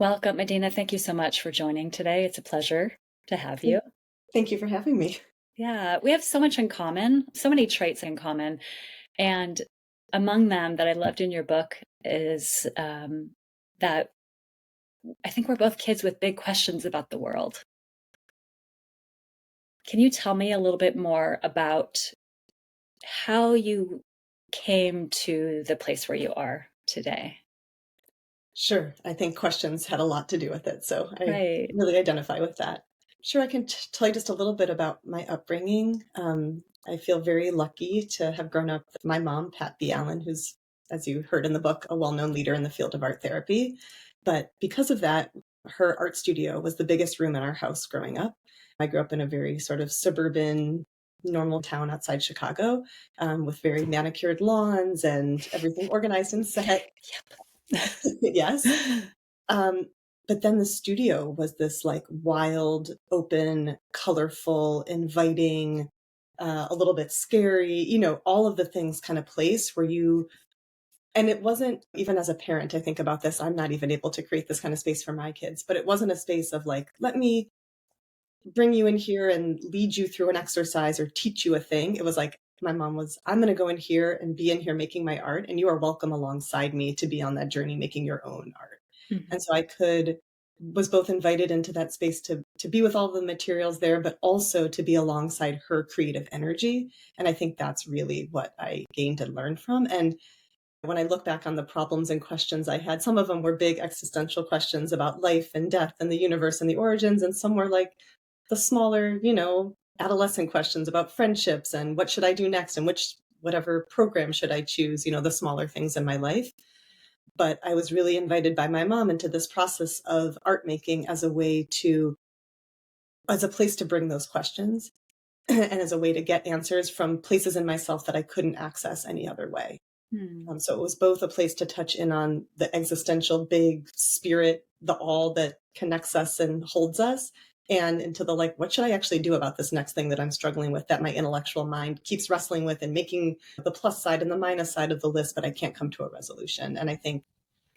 Welcome, Adina. Thank you so much for joining today. It's a pleasure to have you. Thank thank you for having me. Yeah, we have so much in common, so many traits in common. And among them that I loved in your book is that I think we're both kids with big questions about the world. Can you tell me a little bit more about how you came to the place where you are today? Sure, I think questions had a lot to do with it, so I Right. really identify with that. Sure, I can tell you just a little bit about my upbringing. I feel very lucky to have grown up with my mom, Pat B. Allen, who's, as you heard in the book, a well-known leader in the field of art therapy. But because of that, her art studio was the biggest room in our house growing up. I grew up in a very sort of suburban, normal town outside Chicago, with very manicured lawns and everything organized and set. Yes. Yep. Um, but then the studio was this like wild, open, colorful, inviting, a little bit scary, all of the things kind of place where you, and it wasn't even as a parent, I think about this, I'm not even able to create this kind of space for my kids, but it wasn't a space of like, let me bring you in here and lead you through an exercise or teach you a thing. It was like, my mom was, I'm going to go in here and be in here making my art, and you are welcome alongside me to be on that journey making your own art. Mhm. And so I could was both invited into that space to be with all the materials there, but also to be alongside her creative energy. And I think that's really what I gained and learned from. And when I look back on the problems and questions I had, some of them were big existential questions about life and death and the universe and the origins, and some were like the smaller, adolescent questions about friendships and what should I do next and which whatever program should I choose, the smaller things in my life. But I was really invited by my mom into this process of art making as a way to, as a place to bring those questions and as a way to get answers from places in myself that I couldn't access any other way. Hmm. So it was both a place to touch in on the existential, big spirit, the all that connects us and holds us, and into the like, what should I actually do about this next thing that I'm struggling with, that my intellectual mind keeps wrestling with and making the plus side and the minus side of the list, but I can't come to a resolution. And I think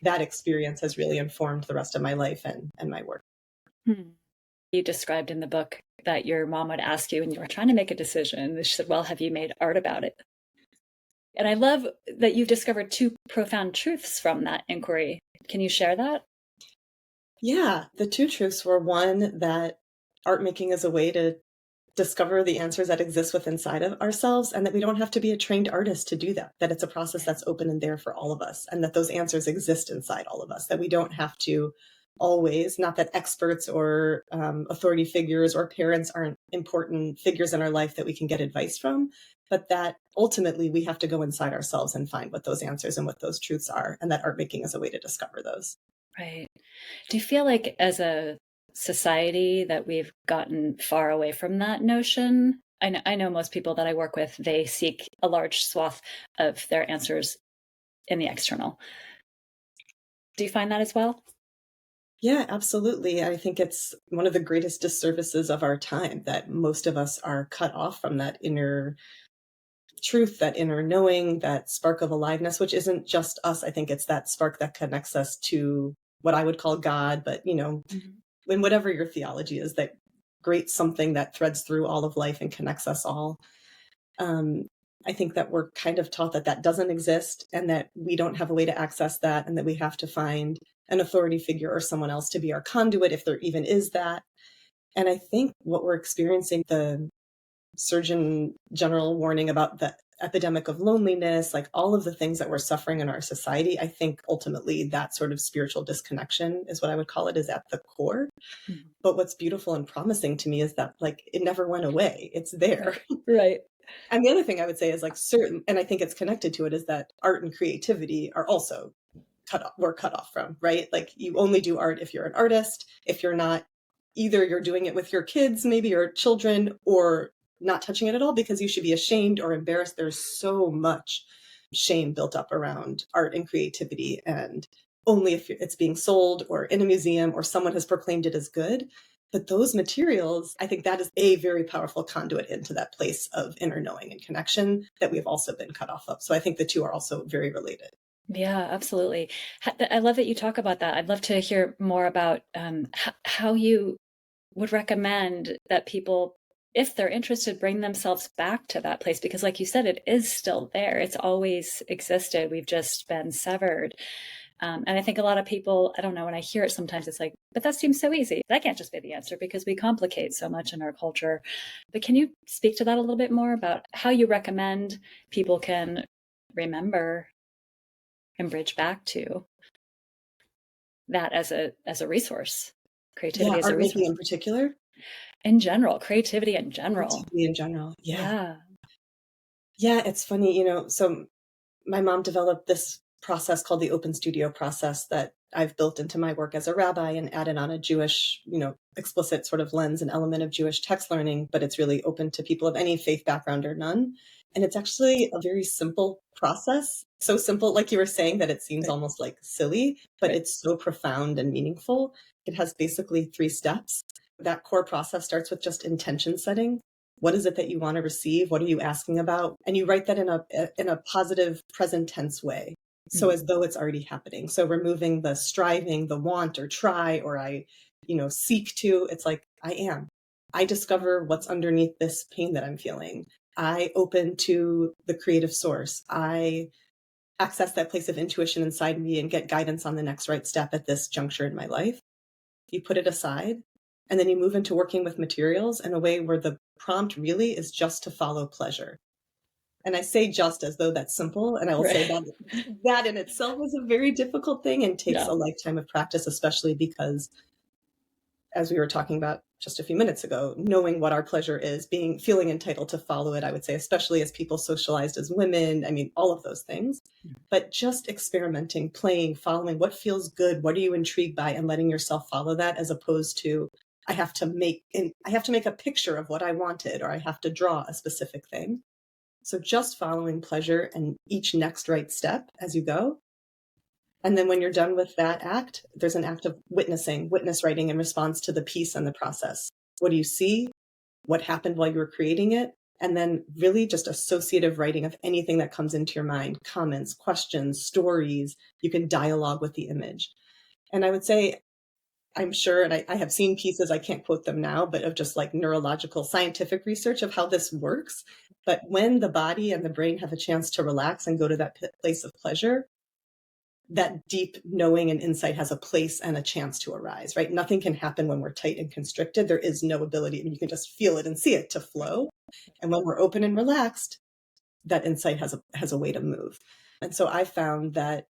that experience has really informed the rest of my life and my work. Hmm. You described in the book that your mom would ask you when you were trying to make a decision. She said, well, have you made art about it? And I love that you've discovered two profound truths from that inquiry. Can you share that? Yeah, the two truths were, one, that art making is a way to discover the answers that exist within inside of ourselves, and that we don't have to be a trained artist to do that, that it's a process that's open and there for all of us, and that those answers exist inside all of us, that we don't have to always, not that experts or authority figures or parents aren't important figures in our life that we can get advice from, but that ultimately we have to go inside ourselves and find what those answers and what those truths are, and that art making is a way to discover those. Right. Do you feel like as a society that we've gotten far away from that notion? I know most people that I work with, they seek a large swath of their answers in the external. Do you find that as well? Yeah, absolutely. I think it's one of the greatest disservices of our time that most of us are cut off from that inner truth, that inner knowing, that spark of aliveness, which isn't just us. I think it's that spark that connects us to what I would call God, but Mhm. in whatever your theology is, that great something that threads through all of life and connects us all. Um, I think that we're kind of taught that that doesn't exist and that we don't have a way to access that, and that we have to find an authority figure or someone else to be our conduit, if there even is that. And I think what we're experiencing, the Surgeon General warning about the epidemic of loneliness, like all of the things that we're suffering in our society, I think ultimately that sort of spiritual disconnection is what I would call it, is at the core. Mhm. But what's beautiful and promising to me is that like it never went away. It's there. Right. Right. And the other thing I would say is like certain, and I think it's connected to it, is that art and creativity are also we're cut off from, right? Like you only do art if you're an artist. If you're not, either you're doing it with your kids, maybe your children, or not touching it at all because you should be ashamed or embarrassed. There's so much shame built up around art and creativity, and only if it's being sold or in a museum or someone has proclaimed it as good. But those materials, I think that is a very powerful conduit into that place of inner knowing and connection that we've also been cut off of. So I think the two are also very related. Yeah, absolutely. I love that you talk about that. I'd love to hear more about how you would recommend that people, if they're interested, bring themselves back to that place. Because, like you said, it is still there. It's always existed. We've just been severed. And I think a lot of people, I don't know, when I hear it sometimes, it's like, but that seems so easy. That can't just be the answer because we complicate so much in our culture. But can you speak to that a little bit more about how you recommend people can remember and bridge back to that as a resource, Yeah, creativity as a art making resource in particular, in general, creativity in general. creativity in general. Yeah. Yeah. Yeah, it's funny, so my mom developed this process called the open studio process that I've built into my work as a rabbi and added on a Jewish, explicit sort of lens and element of Jewish text learning, but it's really open to people of any faith background or none. And it's actually a very simple process. So simple, like you were saying, that it seems Right. almost like silly, but Right. it's so profound and meaningful. It has basically 3 steps. That core process starts with just intention setting. What is it that you want to receive? What are you asking about? And you write that in a positive present tense way. So Mm. as though it's already happening. So removing the striving, the want or try, or seek to, it's like, I am. I discover what's underneath this pain that I'm feeling. I open to the creative source. I access that place of intuition inside me and get guidance on the next right step at this juncture in my life. You put it aside, and then you move into working with materials in a way where the prompt really is just to follow pleasure. And I say just as though that's simple, and I will say Right. that in itself is a very difficult thing and takes Yeah. a lifetime of practice, especially because, as we were talking about just a few minutes ago, knowing what our pleasure is, feeling entitled to follow it, I would say, especially as people socialized as women, I mean, all of those things. But just experimenting, playing, following what feels good, what are you intrigued by, and letting yourself follow that, as opposed to I have to make a picture of what I wanted, or I have to draw a specific thing. So just following pleasure and each next right step as you go. And then when you're done with that act, there's an act of witnessing, witness writing in response to the piece and the process. What do you see? What happened while you were creating it? And then really just associative writing of anything that comes into your mind, comments, questions, stories. You can dialogue with the image. And I would say, I'm sure, and I have seen pieces, I can't quote them now, but of just like neurological scientific research of how this works. But when the body and the brain have a chance to relax and go to that place of pleasure, that deep knowing and insight has a place and a chance to arise, right? Nothing can happen when we're tight and constricted. There is no ability. I mean, you can just feel it and see it to flow. And when we're open and relaxed, that insight has a way to move. And so I found that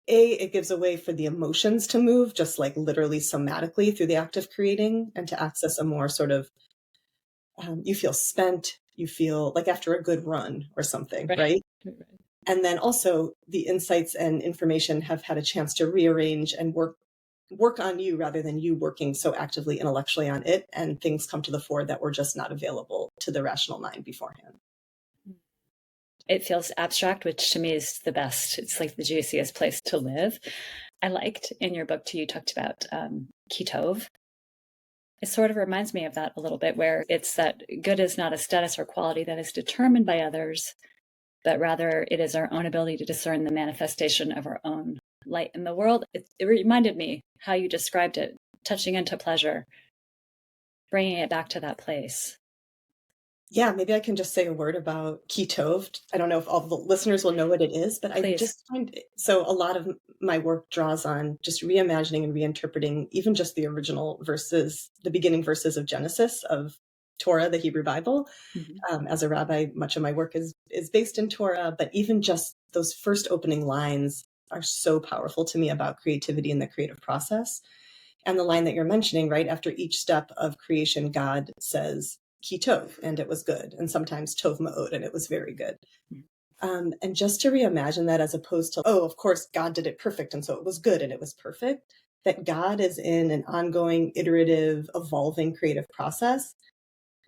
it gives a way for the emotions to move, just like literally somatically through the act of creating, and to access a more sort of, you feel spent, you feel like after a good run or something, Right. right? Right. And then also the insights and information have had a chance to rearrange and work on you rather than you working so actively intellectually on it, and things come to the fore that were just not available to the rational mind beforehand. It feels abstract, which to me is the best. It's like the juiciest place to live. I liked in your book too, you talked about ketov. It sort of reminds me of that a little bit, where it's that good is not a status or quality that is determined by others, but rather it is our own ability to discern the manifestation of our own light in the world. It reminded me how you described it, touching into pleasure, bringing it back to that place. Yeah, maybe I can just say a word about ketov. I don't know if all the listeners will know what it is, but I Please. just find so a lot of my work draws on just reimagining and reinterpreting even just the original verses, the beginning verses of Genesis, of Torah, the Hebrew Bible. Mhm. As a rabbi, much of my work is based in Torah, but even just those first opening lines are so powerful to me about creativity and the creative process. And the line that you're mentioning, right after each step of creation, God says, Ki tov, and it was good. And sometimes tov ma'od, and it was very good. And just to reimagine that, as opposed to, oh, of course, God did it perfect, and so it was good and it was perfect, that God is in an ongoing, iterative, evolving creative process,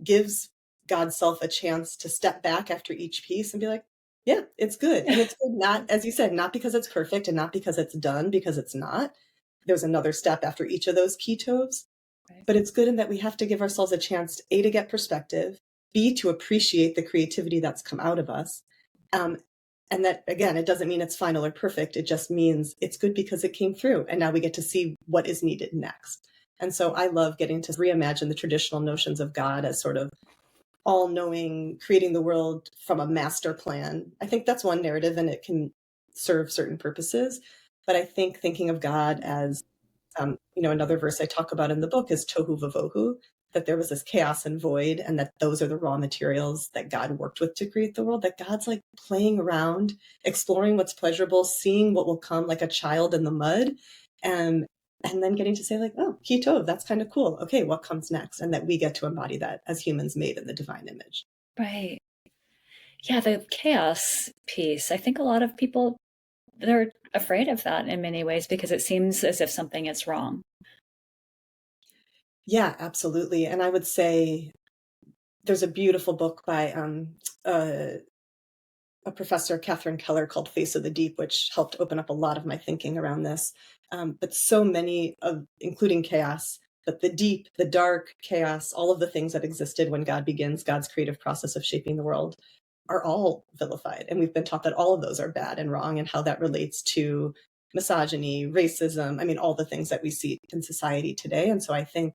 gives God's self a chance to step back after each piece and be like, yeah, it's good. And it's good, not, as you said, not because it's perfect and not because it's done, because it's not. There's another step after each of those ketovs, Right. but it's good in that we have to give ourselves a chance, A, to get perspective, B, to appreciate the creativity that's come out of us, um, And that, again, it doesn't mean it's final or perfect. It just means it's good because it came through. And now we get to see what is needed next. And so I love getting to reimagine the traditional notions of God as sort of all knowing, creating the world from a master plan. I think that's one narrative and it can serve certain purposes. But I think thinking of God as, another verse I talk about in the book is tohu vavohu, that there was this chaos and void, and that those are the raw materials that God worked with to create the world, that God's like playing around, exploring what's pleasurable, seeing what will come like a child in the mud. And then getting to say like, oh, ki tov, that's kind of cool. Okay, what comes next? And that we get to embody that as humans made in the divine image. Right. Yeah, the chaos piece. I think a lot of people, they're afraid of that in many ways because it seems as if something is wrong. Yeah, absolutely. And I would say there's a beautiful book by a professor, Catherine Keller, called Face of the Deep, which helped open up a lot of my thinking around this. But so many of, including chaos, but the deep, the dark, chaos, all of the things that existed when God begins God's creative process of shaping the world are all vilified. And we've been taught that all of those are bad and wrong, and how that relates to misogyny, racism. I mean, all the things that we see in society today. And so I think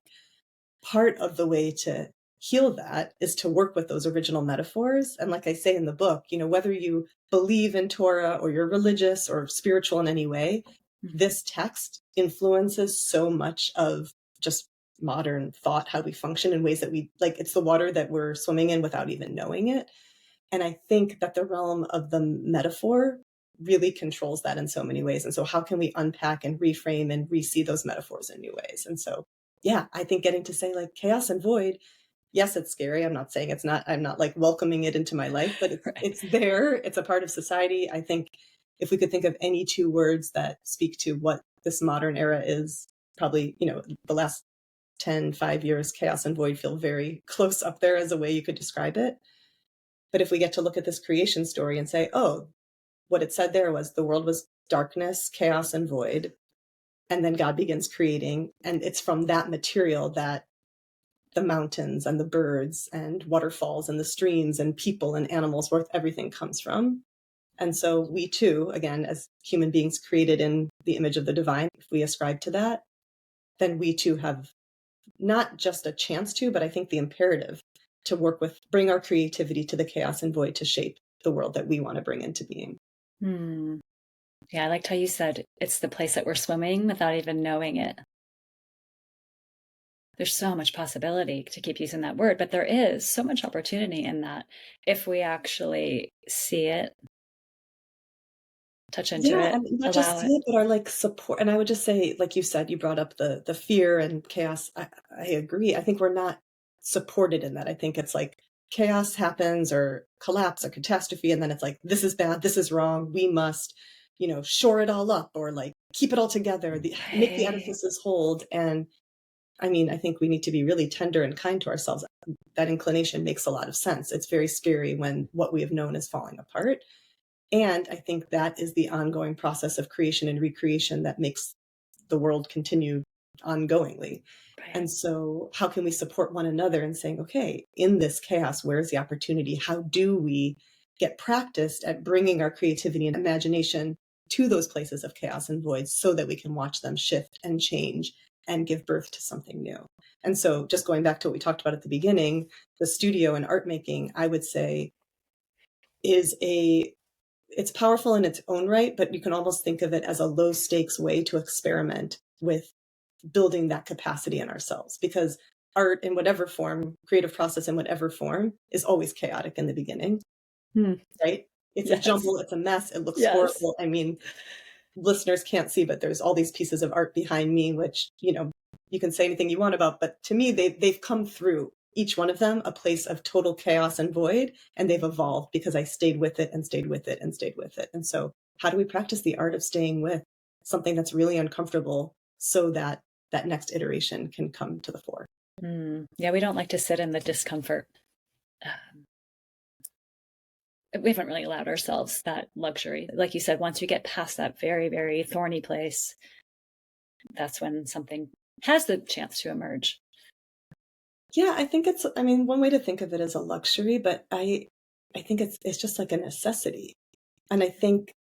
part of the way to heal that is to work with those original metaphors. And like I say in the book, whether you believe in Torah or you're religious or spiritual in any way, this text influences so much of just modern thought, how we function in ways that we like, it's the water that we're swimming in without even knowing it. And I think that the realm of the metaphor really controls that in so many ways. And so how can we unpack and reframe and re-see those metaphors in new ways? And so, yeah, I think getting to say like chaos and void, yes, it's scary. I'm not saying it's not, I'm not like welcoming it into my life, but Right. it's there. It's a part of society. I think if we could think of any two words that speak to what this modern era is, probably, the last 5 years, chaos and void feel very close up there as a way you could describe it. But if we get to look at this creation story and say, oh, what it said there was the world was darkness, chaos, and void. And then God begins creating. And it's from that material that the mountains and the birds and waterfalls and the streams and people and animals, where everything comes from. And so we too, again, as human beings created in the image of the divine, if we ascribe to that, then we too have not just a chance to, but I think the imperative to work with, bring our creativity to the chaos and void to shape the world that we want to bring into being. Hmm. Yeah, I liked how you said it's the place that we're swimming without even knowing it. There's so much possibility to keep using that word, but there is so much opportunity in that if we actually see it, touch into Yeah, it, and not just allow see it. it, but are like support. And I would just say, like you said, you brought up the fear and chaos. I agree. I think we're not supported in that. I think it's like chaos happens or collapse or catastrophe, and then it's like this is bad, this is wrong. We must, shore it all up or like keep it all together, make the Right. edifices hold. And I mean, I think we need to be really tender and kind to ourselves. That inclination makes a lot of sense. It's very scary when what we have known is falling apart. And I think that is the ongoing process of creation and recreation that makes the world continue ongoingly. Right. And so, how can we support one another in saying, okay, in this chaos, where's the opportunity? How do we get practiced at bringing our creativity and imagination to those places of chaos and void so that we can watch them shift and change and give birth to something new? And so, just going back to what we talked about at the beginning, the studio and art making, I would say, is it's powerful in its own right, but you can almost think of it as a low stakes way to experiment with building that capacity in ourselves, because art in whatever form, creative process in whatever form, is always chaotic in the beginning, Hmm. right? It's a Yes. jumble, it's a mess, it looks Yes. horrible. I mean, listeners can't see, but there's all these pieces of art behind me, which, you can say anything you want about, but to me, they've come through each one of them a place of total chaos and void, and they've evolved because I stayed with it and stayed with it and stayed with it. And so, how do we practice the art of staying with something that's really uncomfortable so that that next iteration can come to the fore? Yeah, we don't like to sit in the discomfort. Um, we haven't really allowed ourselves that luxury. Like you said, once we get past that very, very thorny place, that's when something has the chance to emerge. Yeah, I think I mean, one way to think of it as a luxury, but I think it's just like a necessity. And I think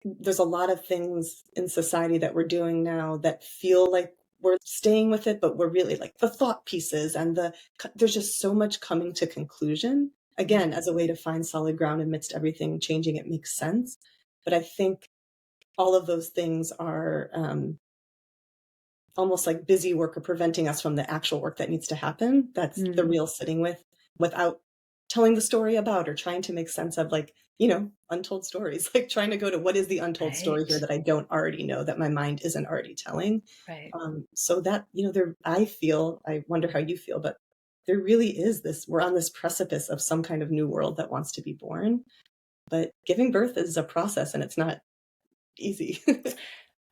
there's a lot of things in society that we're doing now that feel like we're staying with it, but we're really like the thought pieces and there's just so much coming to conclusion. Again, as a way to find solid ground amidst everything changing, it makes sense. But I think all of those things are almost like busy work or preventing us from the actual work that needs to happen. That's the Mm, real sitting with without telling the story about or trying to make sense of like, untold stories, like trying to go to what is the untold story here right, that I don't already know that my mind isn't already telling. right. So that, I wonder how you feel, but there really is we're on this precipice of some kind of new world that wants to be born. But giving birth is a process and it's not easy.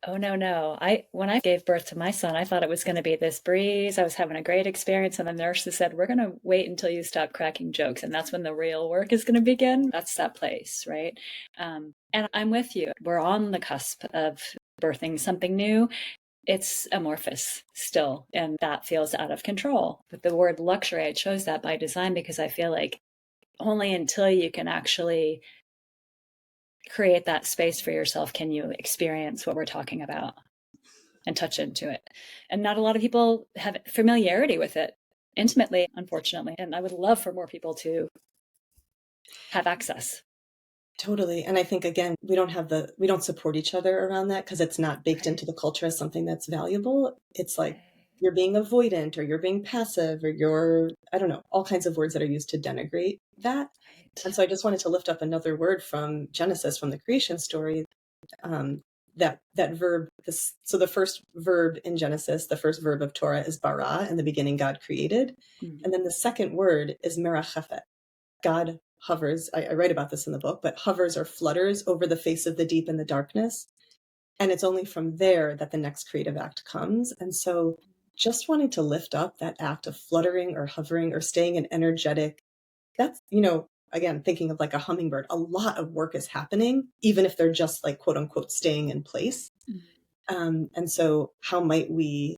Oh, no, no. When I gave birth to my son, I thought it was going to be this breeze. I was having a great experience, and the nurses said, "We're going to wait until you stop cracking jokes, and that's when the real work is going to begin." That's that place, right? And I'm with you. We're on the cusp of birthing something new. It's amorphous still, and that feels out of control. But the word luxury, I chose that by design because I feel like only until you can actually create that space for yourself can you experience what we're talking about and touch into it. And not a lot of people have familiarity with it intimately, unfortunately. And I would love for more people to have access. Totally. And I think again, we don't support each other around that because it's not baked Right. into the culture as something that's valuable. It's like Right. you're being avoidant or you're being passive or I don't know, all kinds of words that are used to denigrate that. And Right. so I just wanted to lift up another word from Genesis, from the creation story. That verb, so the first verb in Genesis, the first verb of Torah is bara. In the beginning, God created. Mm. And then the second word is merachefet. God hovers, I write about this in the book, but hovers or flutters over the face of the deep and the darkness. And it's only from there that the next creative act comes. And so just wanting to lift up that act of fluttering or hovering or staying in energetic, that's, again, thinking of like a hummingbird, a lot of work is happening, even if they're just like quote unquote staying in place. Mm. And so how might we,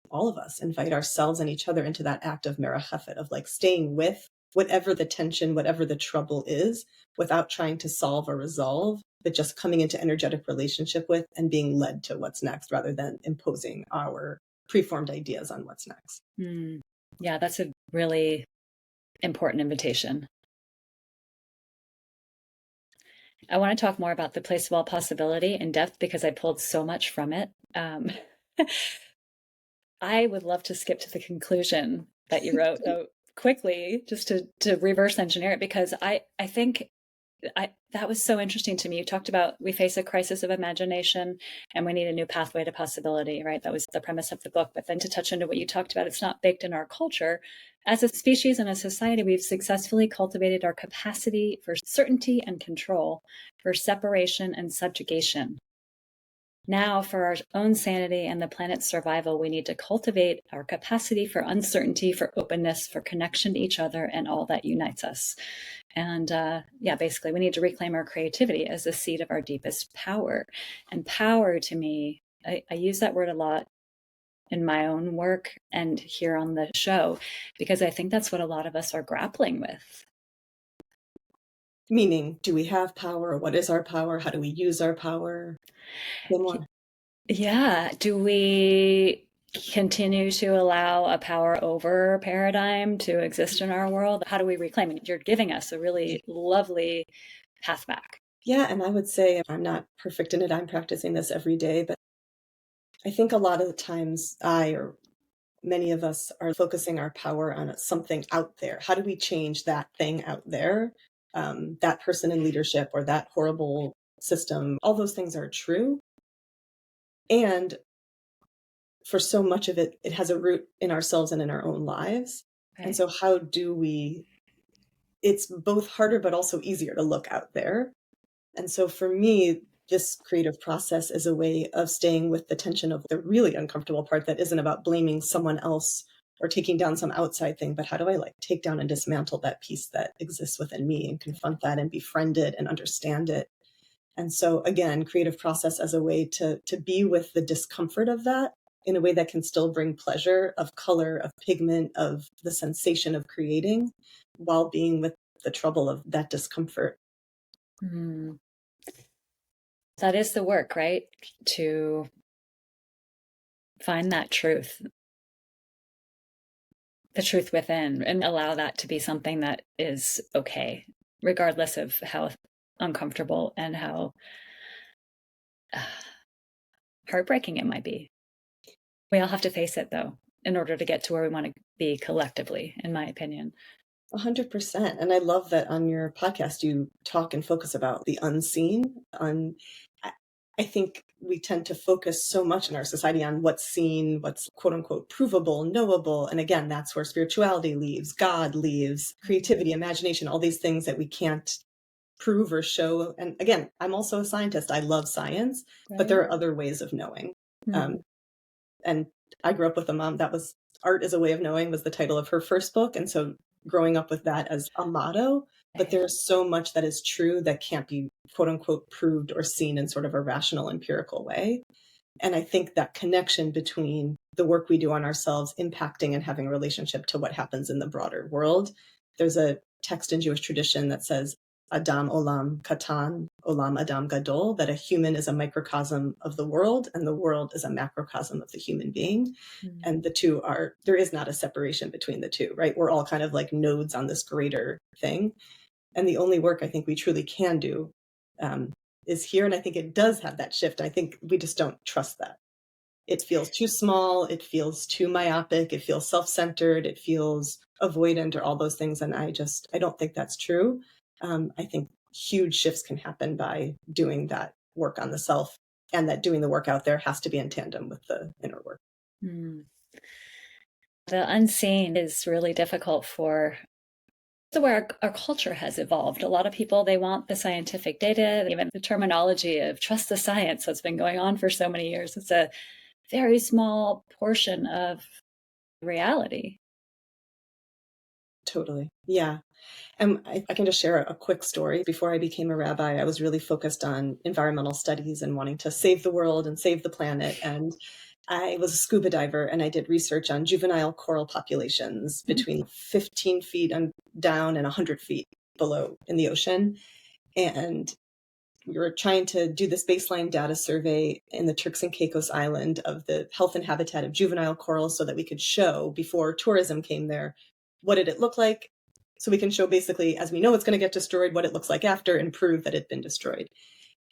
all of us, invite ourselves and each other into that act of merachefet, of like staying with whatever the tension, whatever the trouble is, without trying to solve or resolve, but just coming into energetic relationship with and being led to what's next rather than imposing our preformed ideas on what's next. Mm. Yeah, that's a really important invitation. I want to talk more about the place of all possibility in depth because I pulled so much from it. I would love to skip to the conclusion that you wrote, though, quickly, just to reverse engineer it, because I think that was so interesting to me. You talked about we face a crisis of imagination and we need a new pathway to possibility, right? That was the premise of the book. But then to touch into what you talked about, it's not baked in our culture. As a species and a society, we've successfully cultivated our capacity for certainty and control, for separation and subjugation. Now, for our own sanity and the planet's survival, we need to cultivate our capacity for uncertainty, for openness, for connection to each other, and all that unites us. And yeah, basically, we need to reclaim our creativity as the seed of our deepest power. And power to me, I use that word a lot in my own work and here on the show, because I think that's what a lot of us are grappling with. Meaning, do we have power? What is our power? How do we use our power? Say more. Yeah. Do we continue to allow a power over paradigm to exist in our world? How do we reclaim it? You're giving us a really lovely path back. Yeah, and I would say I'm not perfect in it. I'm practicing this every day, but I think a lot of the times or many of us are focusing our power on something out there. How do we change that thing out there? That person in leadership or that horrible system, all those things are true. And for so much of it, it has a root in ourselves and in our own lives. And Right. so, how do it's both harder, but also easier to look out there. And so for me, this creative process is a way of staying with the tension of the really uncomfortable part that isn't about blaming someone else or taking down some outside thing, but how do I like take down and dismantle that piece that exists within me and confront that and befriend it and understand it. And so again, creative process as a way to be with the discomfort of that in a way that can still bring pleasure of color, of pigment, of the sensation of creating while being with the trouble of that discomfort. Mm. That is the work, right? To find that truth, the truth within, and allow that to be something that is okay, regardless of how uncomfortable and how heartbreaking it might be. We all have to face it, though, in order to get to where we want to be collectively, in my opinion. 100%. And I love that on your podcast, you talk and focus about the unseen. I I think we tend to focus so much in our society on what's seen, what's quote unquote provable, knowable. And again, that's where spirituality leaves, God leaves, creativity, imagination, all these things that we can't prove or show. And again, I'm also a scientist. I love science, but Right? there are other ways of knowing. Um, Mm. and I grew up with a mom that was Art is a Way of Knowing was the title of her first book. And so growing up with that as a motto, but Okay. there's so much that is true that can't be quote unquote proved or seen in sort of a rational empirical way. And I think that connection between the work we do on ourselves impacting and having a relationship to what happens in the broader world. There's a text in Jewish tradition that says, Adam Olam Katan, Olam Adam Gadol, that a human is a microcosm of the world and the world is a macrocosm of the human being. Mm. And the two are, there is not a separation between the two, right? We're all kind of like nodes on this greater thing. And the only work I think we truly can do um, is here. And I think it does have that shift. I think we just don't trust that. It feels too small. It feels too myopic. It feels self-centered. It feels avoidant or all those things. And I don't think that's true. I think huge shifts can happen by doing that work on the self, and that doing the work out there has to be in tandem with the inner work. Mm. The unseen is really difficult for the way our culture has evolved. A lot of people, they want the scientific data, even the terminology of trust the science that's been going on for so many years. It's a very small portion of reality. Totally. Yeah. And I can just share a quick story. Before I became a rabbi, I was really focused on environmental studies and wanting to save the world and save the planet. And I was a scuba diver and I did research on juvenile coral populations Mm. between 15 feet and down and 100 feet below in the ocean. And we were trying to do this baseline data survey in the Turks and Caicos Island of the health and habitat of juvenile corals so that we could show before tourism came there, what did it look like? So we can show basically, as we know it's going to get destroyed, what it looks like after and prove that it'd been destroyed.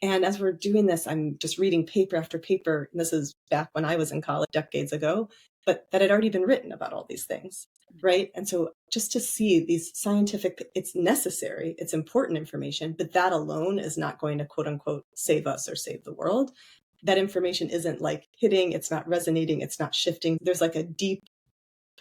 And as we're doing this, I'm just reading paper after paper. And this is back when I was in college decades ago, but that had already been written about all these things. Right. And so just to see these scientific, it's necessary, it's important information, but that alone is not going to quote unquote save us or save the world. That information isn't like hitting, it's not resonating, it's not shifting. There's like a deep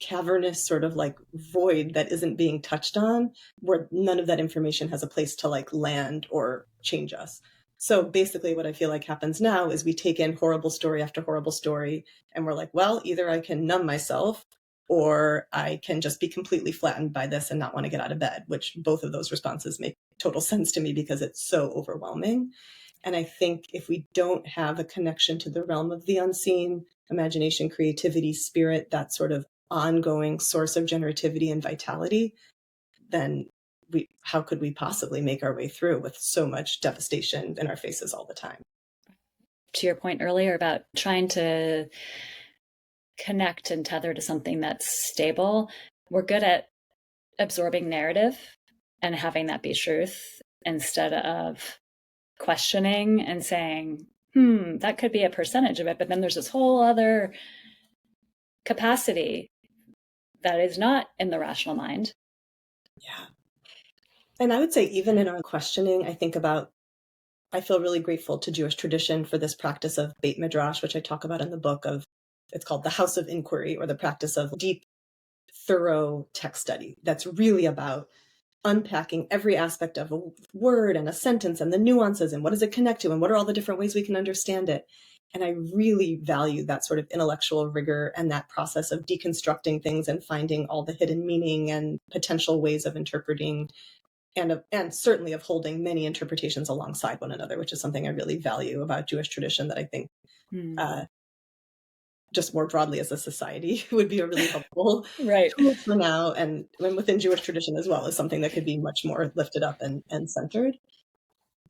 cavernous sort of like void that isn't being touched on, where none of that information has a place to like land or change us. So basically what I feel like happens now is we take in horrible story after horrible story and we're like, well, either I can numb myself or I can just be completely flattened by this and not want to get out of bed, which both of those responses make total sense to me because it's so overwhelming. And I think if we don't have a connection to the realm of the unseen, imagination, creativity, spirit, that sort of ongoing source of generativity and vitality, then how could we possibly make our way through with so much devastation in our faces all the time? To your point earlier about trying to connect and tether to something that's stable, we're good at absorbing narrative and having that be truth instead of questioning and saying, that could be a percentage of it. But then there's this whole other capacity that is not in the rational mind. Yeah. And I would say, even in our questioning, I feel really grateful to Jewish tradition for this practice of Beit Midrash, which I talk about in the book of, it's called the House of Inquiry, or the practice of deep, thorough text study. That's really about unpacking every aspect of a word and a sentence and the nuances and what does it connect to and what are all the different ways we can understand it. And I really value that sort of intellectual rigor and that process of deconstructing things and finding all the hidden meaning and potential ways of interpreting and certainly of holding many interpretations alongside one another, which is something I really value about Jewish tradition that I think Hmm. uh, just more broadly as a society would be a really helpful Right. tool for now, and within Jewish tradition as well, is something that could be much more lifted up and centered.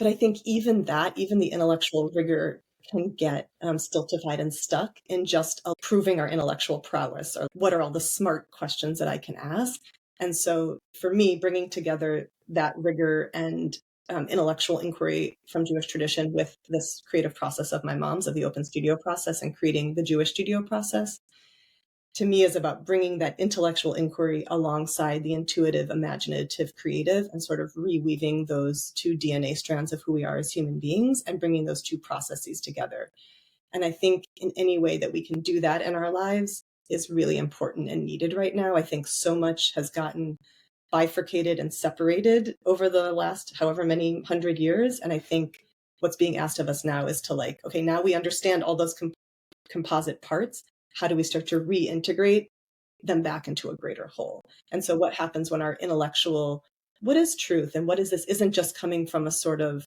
But I think even that, even the intellectual rigor can get stultified and stuck in just proving our intellectual prowess, or what are all the smart questions that I can ask. And so for me, bringing together that rigor and intellectual inquiry from Jewish tradition with this creative process of my mom's, of the open studio process and creating the Jewish studio process, to me is about bringing that intellectual inquiry alongside the intuitive, imaginative, creative, and sort of reweaving those two DNA strands of who we are as human beings and bringing those two processes together. And I think in any way that we can do that in our lives is really important and needed right now. I think so much has gotten bifurcated and separated over the last however many 100 years. And I think what's being asked of us now is to, like, okay, now we understand all those composite parts. How do we start to reintegrate them back into a greater whole? And so what happens when our intellectual, what is truth and what is this, isn't just coming from a sort of,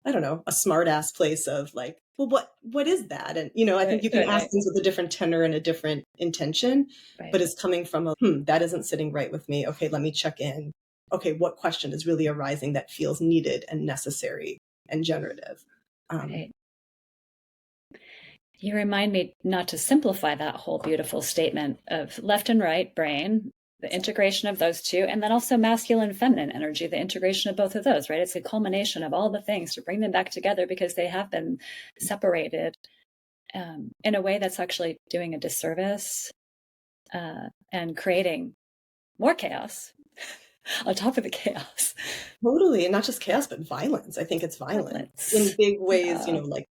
I don't know, a smart ass place of like, well, what is that? And, I think Right, you can right, ask right, things with a different tenor and a different intention, right. but it's coming from that isn't sitting right with me. Okay, let me check in. Okay, what question is really arising that feels needed and necessary and generative? Um, Right. You remind me not to simplify that whole beautiful statement of left and right brain, the integration of those two, and then also masculine and feminine energy, the integration of both of those, right? It's a culmination of all the things to bring them back together because they have been separated in a way that's actually doing a disservice and creating more chaos on top of the chaos. Totally. And not just chaos, but violence. I think it's violent in Violence. big ways, Yeah. like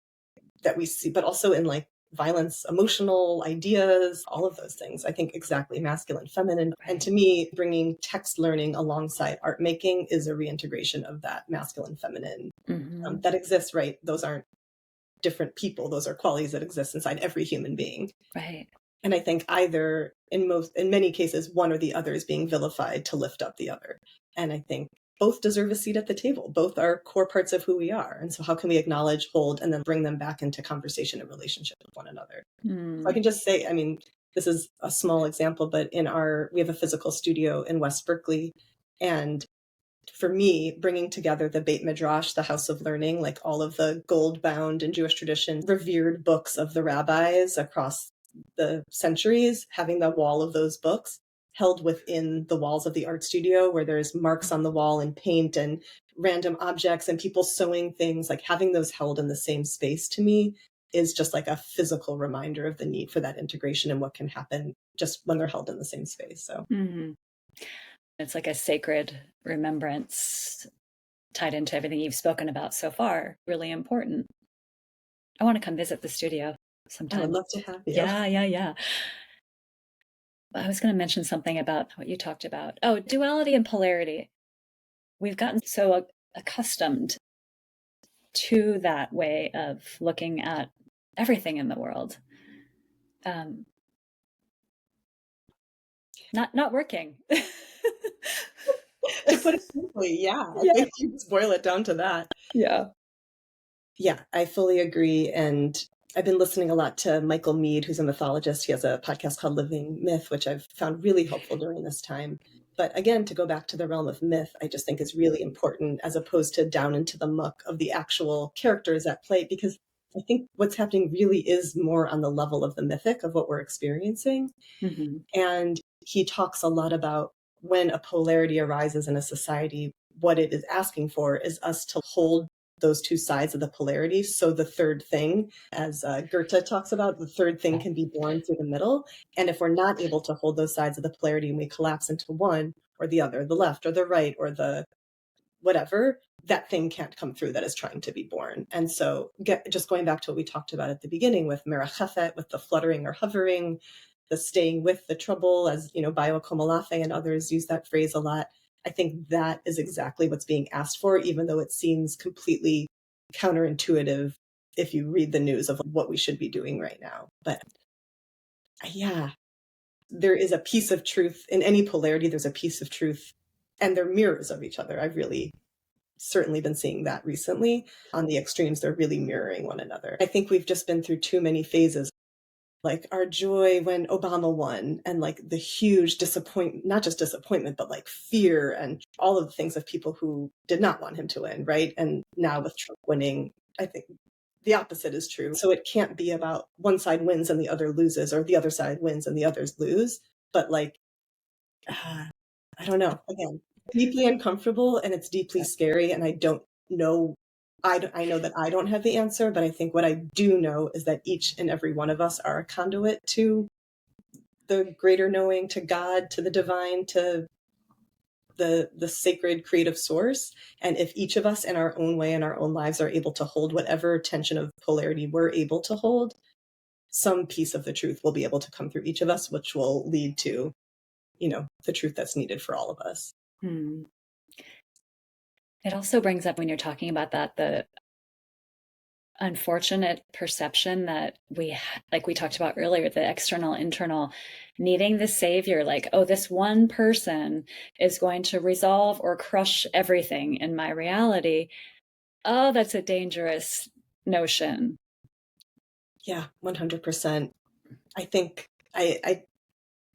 that we see, but also in like violence, emotional ideas, all of those things. I think exactly masculine, feminine. And Right. to me, bringing text learning alongside art making is a reintegration of that masculine, feminine Mm-hmm. that exists, right? Those aren't different people. Those are qualities that exist inside every human being. Right. And I think either in many cases, one or the other is being vilified to lift up the other. And I think both deserve a seat at the table. Both are core parts of who we are. And so how can we acknowledge, hold, and then bring them back into conversation and relationship with one another? So I Mm. can just say, I mean, this is a small example, but we have a physical studio in West Berkeley. And for me, bringing together the Beit Midrash, the house of learning, like all of the gold bound in Jewish tradition, revered books of the rabbis across the centuries, having the wall of those books held within the walls of the art studio where there's marks on the wall and paint and random objects and people sewing things, like having those held in the same space to me is just like a physical reminder of the need for that integration and what can happen just when they're held in the same space. So Mm-hmm. It's like a sacred remembrance tied into everything you've spoken about so far. Really important. I want to come visit the studio I would sometime. love to have you. Yeah, yeah, yeah. I was going to mention something about what you talked about. Oh, duality and polarity. We've gotten so accustomed to that way of looking at everything in the world. Um, not working. To put it simply, yeah, I Yeah. think you just boil it down to that. Yeah. Yeah, I fully agree. And I've been listening a lot to Michael Mead, who's a mythologist. He has a podcast called Living Myth, which I've found really helpful during this time. But again, to go back to the realm of myth, I just think is really important as opposed to down into the muck of the actual characters at play, because I think what's happening really is more on the level of the mythic of what we're experiencing. Mm-hmm. And he talks a lot about when a polarity arises in a society, what it is asking for is us to hold those two sides of the polarity. So the third thing, as Goethe talks about, the third thing can be born through the middle. And if we're not able to hold those sides of the polarity and we collapse into one or the other, the left or the right or the whatever, that thing can't come through that is trying to be born. And so just going back to what we talked about at the beginning with Merachefet, with the fluttering or hovering, the staying with the trouble, as Bayo Komolafe and others use that phrase a lot. I think that is exactly what's being asked for, even though it seems completely counterintuitive if you read the news of what we should be doing right now. But yeah, there is a piece of truth in any polarity. There's a piece of truth, and they're mirrors of each other. I've really certainly been seeing that recently. On the extremes, they're really mirroring one another. I think we've just been through too many phases like our joy when Obama won, and like the huge disappointment, not just disappointment, but like fear and all of the things of people who did not want him to win, right? And now with Trump winning, I think the opposite is true. So it can't be about one side wins and the other loses, or the other side wins and the others lose. But like, I don't know. Again, deeply uncomfortable, and it's deeply scary. And I don't know. I know that I don't have the answer, but I think what I do know is that each and every one of us are a conduit to the greater knowing, to God, to the divine, to the sacred creative source. And if each of us in our own way in our own lives are able to hold whatever tension of polarity we're able to hold, some piece of the truth will be able to come through each of us, which will lead to, the truth that's needed for all of us. Hmm. It also brings up, when you're talking about that, the unfortunate perception that like we talked about earlier, the external, internal, needing the savior, like, oh, this one person is going to resolve or crush everything in my reality. Oh, that's a dangerous notion. Yeah, 100%. I think I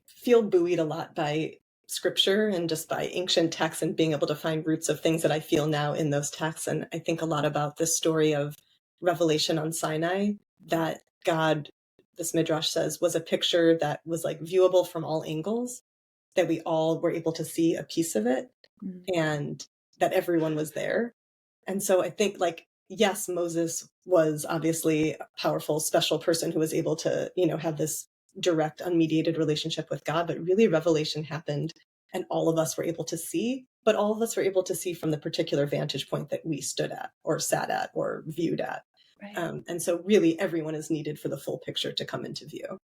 feel buoyed a lot by scripture and just by ancient texts and being able to find roots of things that I feel now in those texts. And I think a lot about this story of revelation on Sinai, that God, this midrash says, was a picture that was like viewable from all angles, that we all were able to see a piece of it, and that everyone was there. And so I think, like, yes, Moses was obviously a powerful, special person who was able to, have this direct, unmediated relationship with God, but really revelation happened and all of us were able to see, but all of us were able to see from the particular vantage point that we stood at or sat at or viewed at. Right. And so really everyone is needed for the full picture to come into view.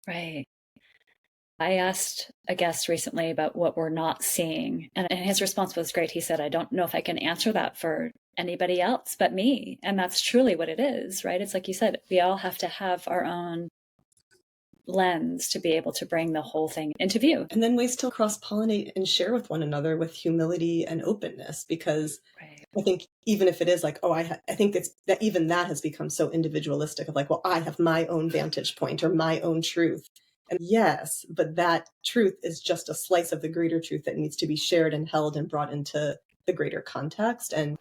Right. I asked a guest recently about what we're not seeing, and his response was great. He said, I don't know if I can answer that for anybody else but me. And that's truly what it is, right? It's like you said, we all have to have our own lens to be able to bring the whole thing into view. And then ways to cross pollinate and share with one another with humility and openness, because Right. I think even if it is like, oh, I think it's that even that has become so individualistic of like, well, I have my own vantage point or my own truth. And yes, but that truth is just a slice of the greater truth that needs to be shared and held and brought into the greater context. And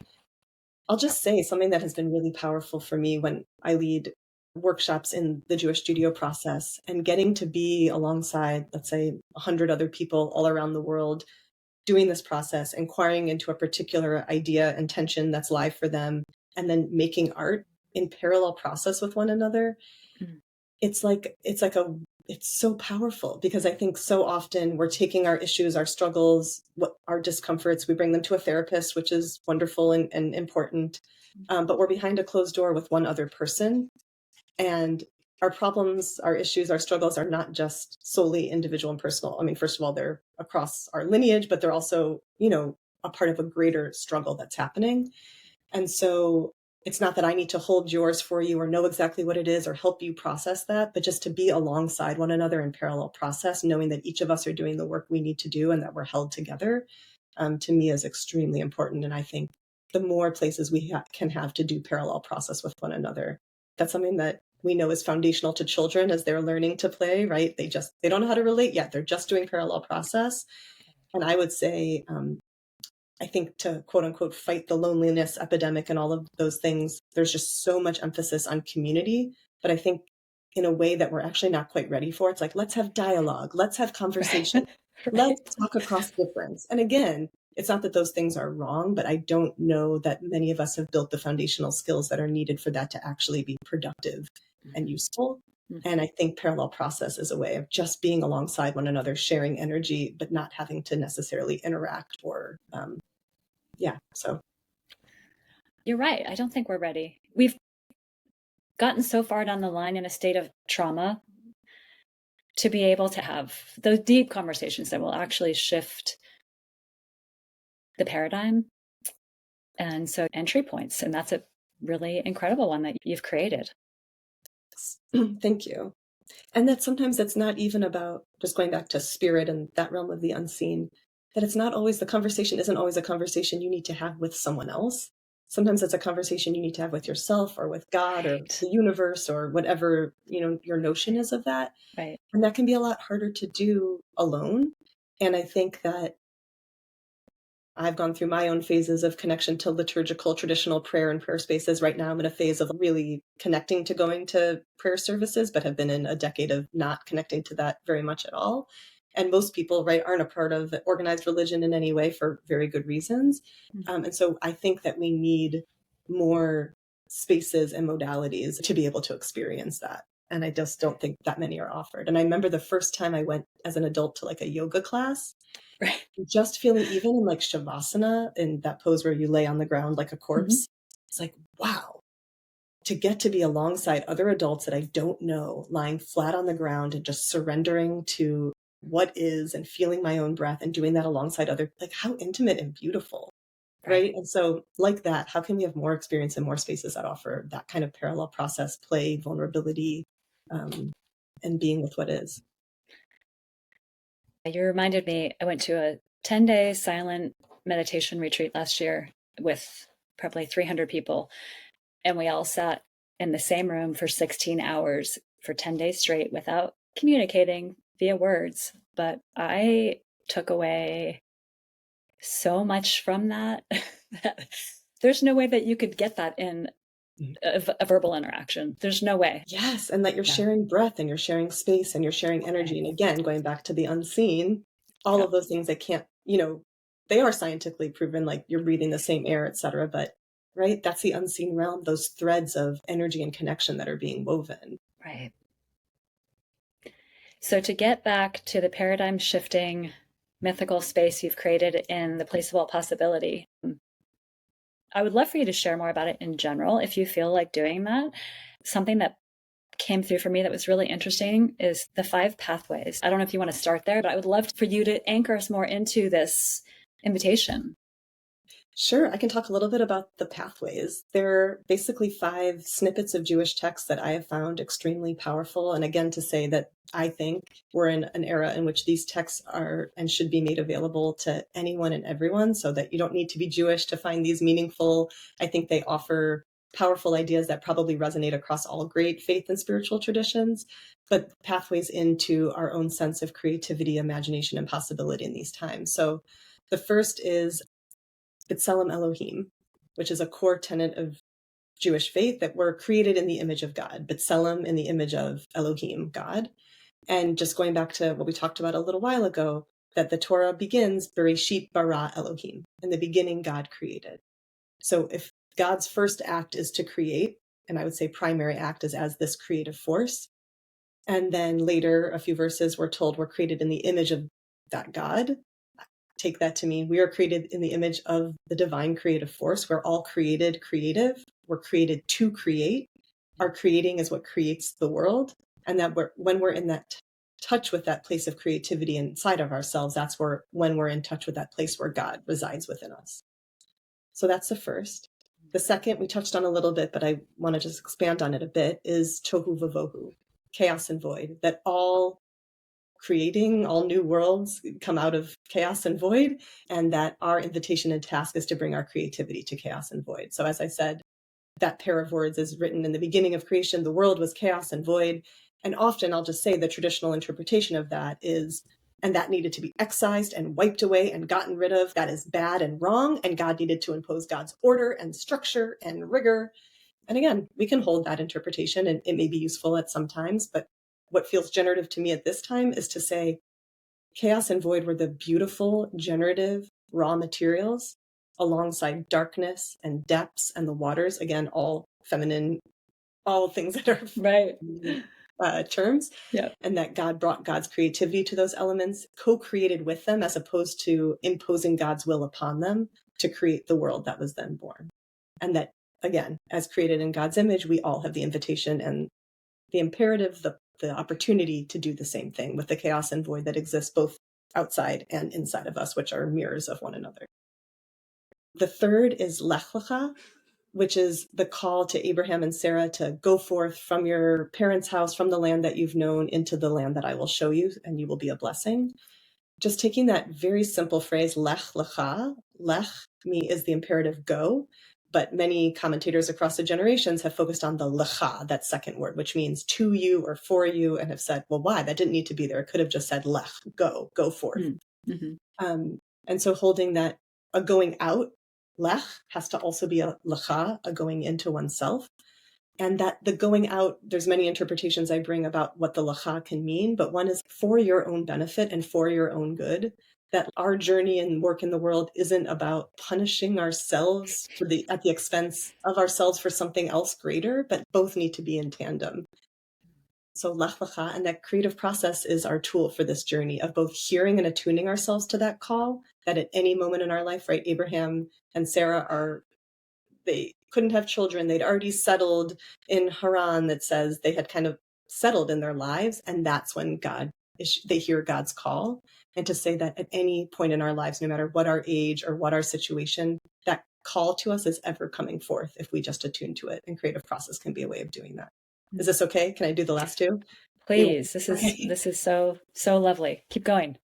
I'll just say something that has been really powerful for me when I lead workshops in the Jewish studio process, and getting to be alongside, let's say, 100 other people all around the world doing this process, inquiring into a particular idea and tension that's live for them, and then making art in parallel process with one another. Mm. It's so powerful, because I think so often we're taking our issues, our struggles, our discomforts, we bring them to a therapist, which is wonderful and important. But we're behind a closed door with one other person. And our problems, our issues, our struggles are not just solely individual and personal. I mean, first of all, they're across our lineage, but they're also, a part of a greater struggle that's happening. And so it's not that I need to hold yours for you or know exactly what it is or help you process that, but just to be alongside one another in parallel process, knowing that each of us are doing the work we need to do and that we're held together, to me is extremely important. And I think the more places we can have to do parallel process with one another, that's something that we know is foundational to children as they're learning to play, right? They don't know how to relate yet. They're just doing parallel process. And I would say, I think to quote unquote fight the loneliness epidemic and all of those things, there's just so much emphasis on community. But I think in a way that we're actually not quite ready for. It's like, let's have dialogue, let's have conversation, Right. let's talk across difference. And again, it's not that those things are wrong, but I don't know that many of us have built the foundational skills that are needed for that to actually be productive and useful. And I think parallel process is a way of just being alongside one another, sharing energy, but not having to necessarily interact or, so. You're right. I don't think we're ready. We've gotten so far down the line in a state of trauma to be able to have those deep conversations that will actually shift the paradigm. And so entry points, and that's a really incredible one that you've created. Thank you. And that sometimes it's not even about, just going back to spirit and that realm of the unseen, that it's not always, the conversation isn't always a conversation you need to have with someone else. sometimes it's a conversation you need to have with yourself or with God or Right. the universe or whatever, your notion is of that. Right. And that can be a lot harder to do alone. And I think that I've gone through my own phases of connection to liturgical, traditional prayer and prayer spaces. Right now, I'm in a phase of really connecting to going to prayer services, but have been in a decade of not connecting to that very much at all. And most people, right, aren't a part of organized religion in any way for very good reasons. And so I think that we need more spaces and modalities to be able to experience that. And I just don't think that many are offered. And I remember the first time I went as an adult to like a yoga class, Right. just feeling even in like shavasana, in that pose where you lay on the ground like a Mhm. corpse, it's like, wow, to get to be alongside other adults that I don't know, lying flat on the ground and just surrendering to what is and feeling my own breath and doing that alongside other, like how intimate and beautiful. Right. Right. And so, like that, how can we have more experience and more spaces that offer that kind of parallel process, play, vulnerability, um, and being with what is? You reminded me, I went to a 10-day silent meditation retreat last year with probably 300 people, and we all sat in the same room for 16 hours for 10 days straight without communicating via words. But I took away so much from that. That there's no way that you could get that in a verbal interaction. There's no way. Yes, and that you're Yeah. sharing breath and you're sharing space and you're sharing energy. Right. And again, going back to the unseen, all Yeah. of those things that can't, they are scientifically proven, like you're breathing the same air, et cetera. But right, that's the unseen realm, those threads of energy and connection that are being woven. Right. So, to get back to the paradigm shifting mythical space you've created in the place of all possibility, I would love for you to share more about it in general if you feel like doing that. Something that came through for me that was really interesting is the 5 pathways. I don't know if you want to start there, but I would love for you to anchor us more into this invitation. Sure, I can talk a little bit about the pathways. They're basically 5 snippets of Jewish texts that I have found extremely powerful. And again, to say that I think we're in an era in which these texts are and should be made available to anyone and everyone, so that you don't need to be Jewish to find these meaningful. I think they offer powerful ideas that probably resonate across all great faith and spiritual traditions, but pathways into our own sense of creativity, imagination, and possibility in these times. So the first is B'Tselem Elohim, which is a core tenet of Jewish faith, that we're created in the image of God, B'Tselem in the image of Elohim, God. And just going back to what we talked about a little while ago, that the Torah begins, Bereshit bara Elohim. In the beginning, God created. So if God's first act is to create, and I would say primary act is as this creative force, and then later, a few verses, we're told we're created in the image of that God. Take that to mean we are created in the image of the divine creative force. We're all created creative. We're created to create. Our creating is what creates the world. And that when we're in that touch with that place of creativity inside of ourselves, that's when we're in touch with that place where God resides within us. So that's the first. The second we touched on a little bit, but I want to just expand on it a bit, is tohu vavohu, chaos and void, that all creating, all new worlds come out of chaos and void, and that our invitation and task is to bring our creativity to chaos and void. So as I said, that pair of words is written in the beginning of creation, the world was chaos and void. And often I'll just say the traditional interpretation of that is, and that needed to be excised and wiped away and gotten rid of. That is bad and wrong. And God needed to impose God's order and structure and rigor. And again, we can hold that interpretation and it may be useful at some times, but what feels generative to me at this time is to say chaos and void were the beautiful, generative, raw materials alongside darkness and depths and the waters. Again, all feminine, all things that are Right. terms. Yeah. And that God brought God's creativity to those elements, co-created with them, as opposed to imposing God's will upon them to create the world that was then born. And that, again, as created in God's image, we all have the invitation and the imperative, the opportunity to do the same thing with the chaos and void that exists both outside and inside of us, which are mirrors of one another. The third is Lech Lecha, which is the call to Abraham and Sarah to go forth from your parents' house, from the land that you've known, into the land that I will show you, and you will be a blessing. Just taking that very simple phrase, Lech Lecha, Lech me is the imperative go, But many commentators across the generations have focused on the lecha, that second word, which means to you or for you, and have said, well, why? That didn't need to be there. It could have just said lech, go forth. Mm-hmm. And so holding that a going out, lech, has to also be a lecha, a going into oneself. And that the going out, there's many interpretations I bring about what the lecha can mean, but one is for your own benefit and for your own good. That our journey and work in the world isn't about punishing ourselves at the expense of ourselves for something else greater, but both need to be in tandem. So lech lecha, and that creative process is our tool for this journey of both hearing and attuning ourselves to that call, that at any moment in our life, right, Abraham and Sarah they couldn't have children. They'd already settled in Haran, that says they had kind of settled in their lives. And that's when they hear God's call. And to say that at any point in our lives, no matter what our age or what our situation, that call to us is ever coming forth if we just attune to it. And creative process can be a way of doing that. Is this okay? Can I do the last two? Please. Okay. This is so lovely. Keep going.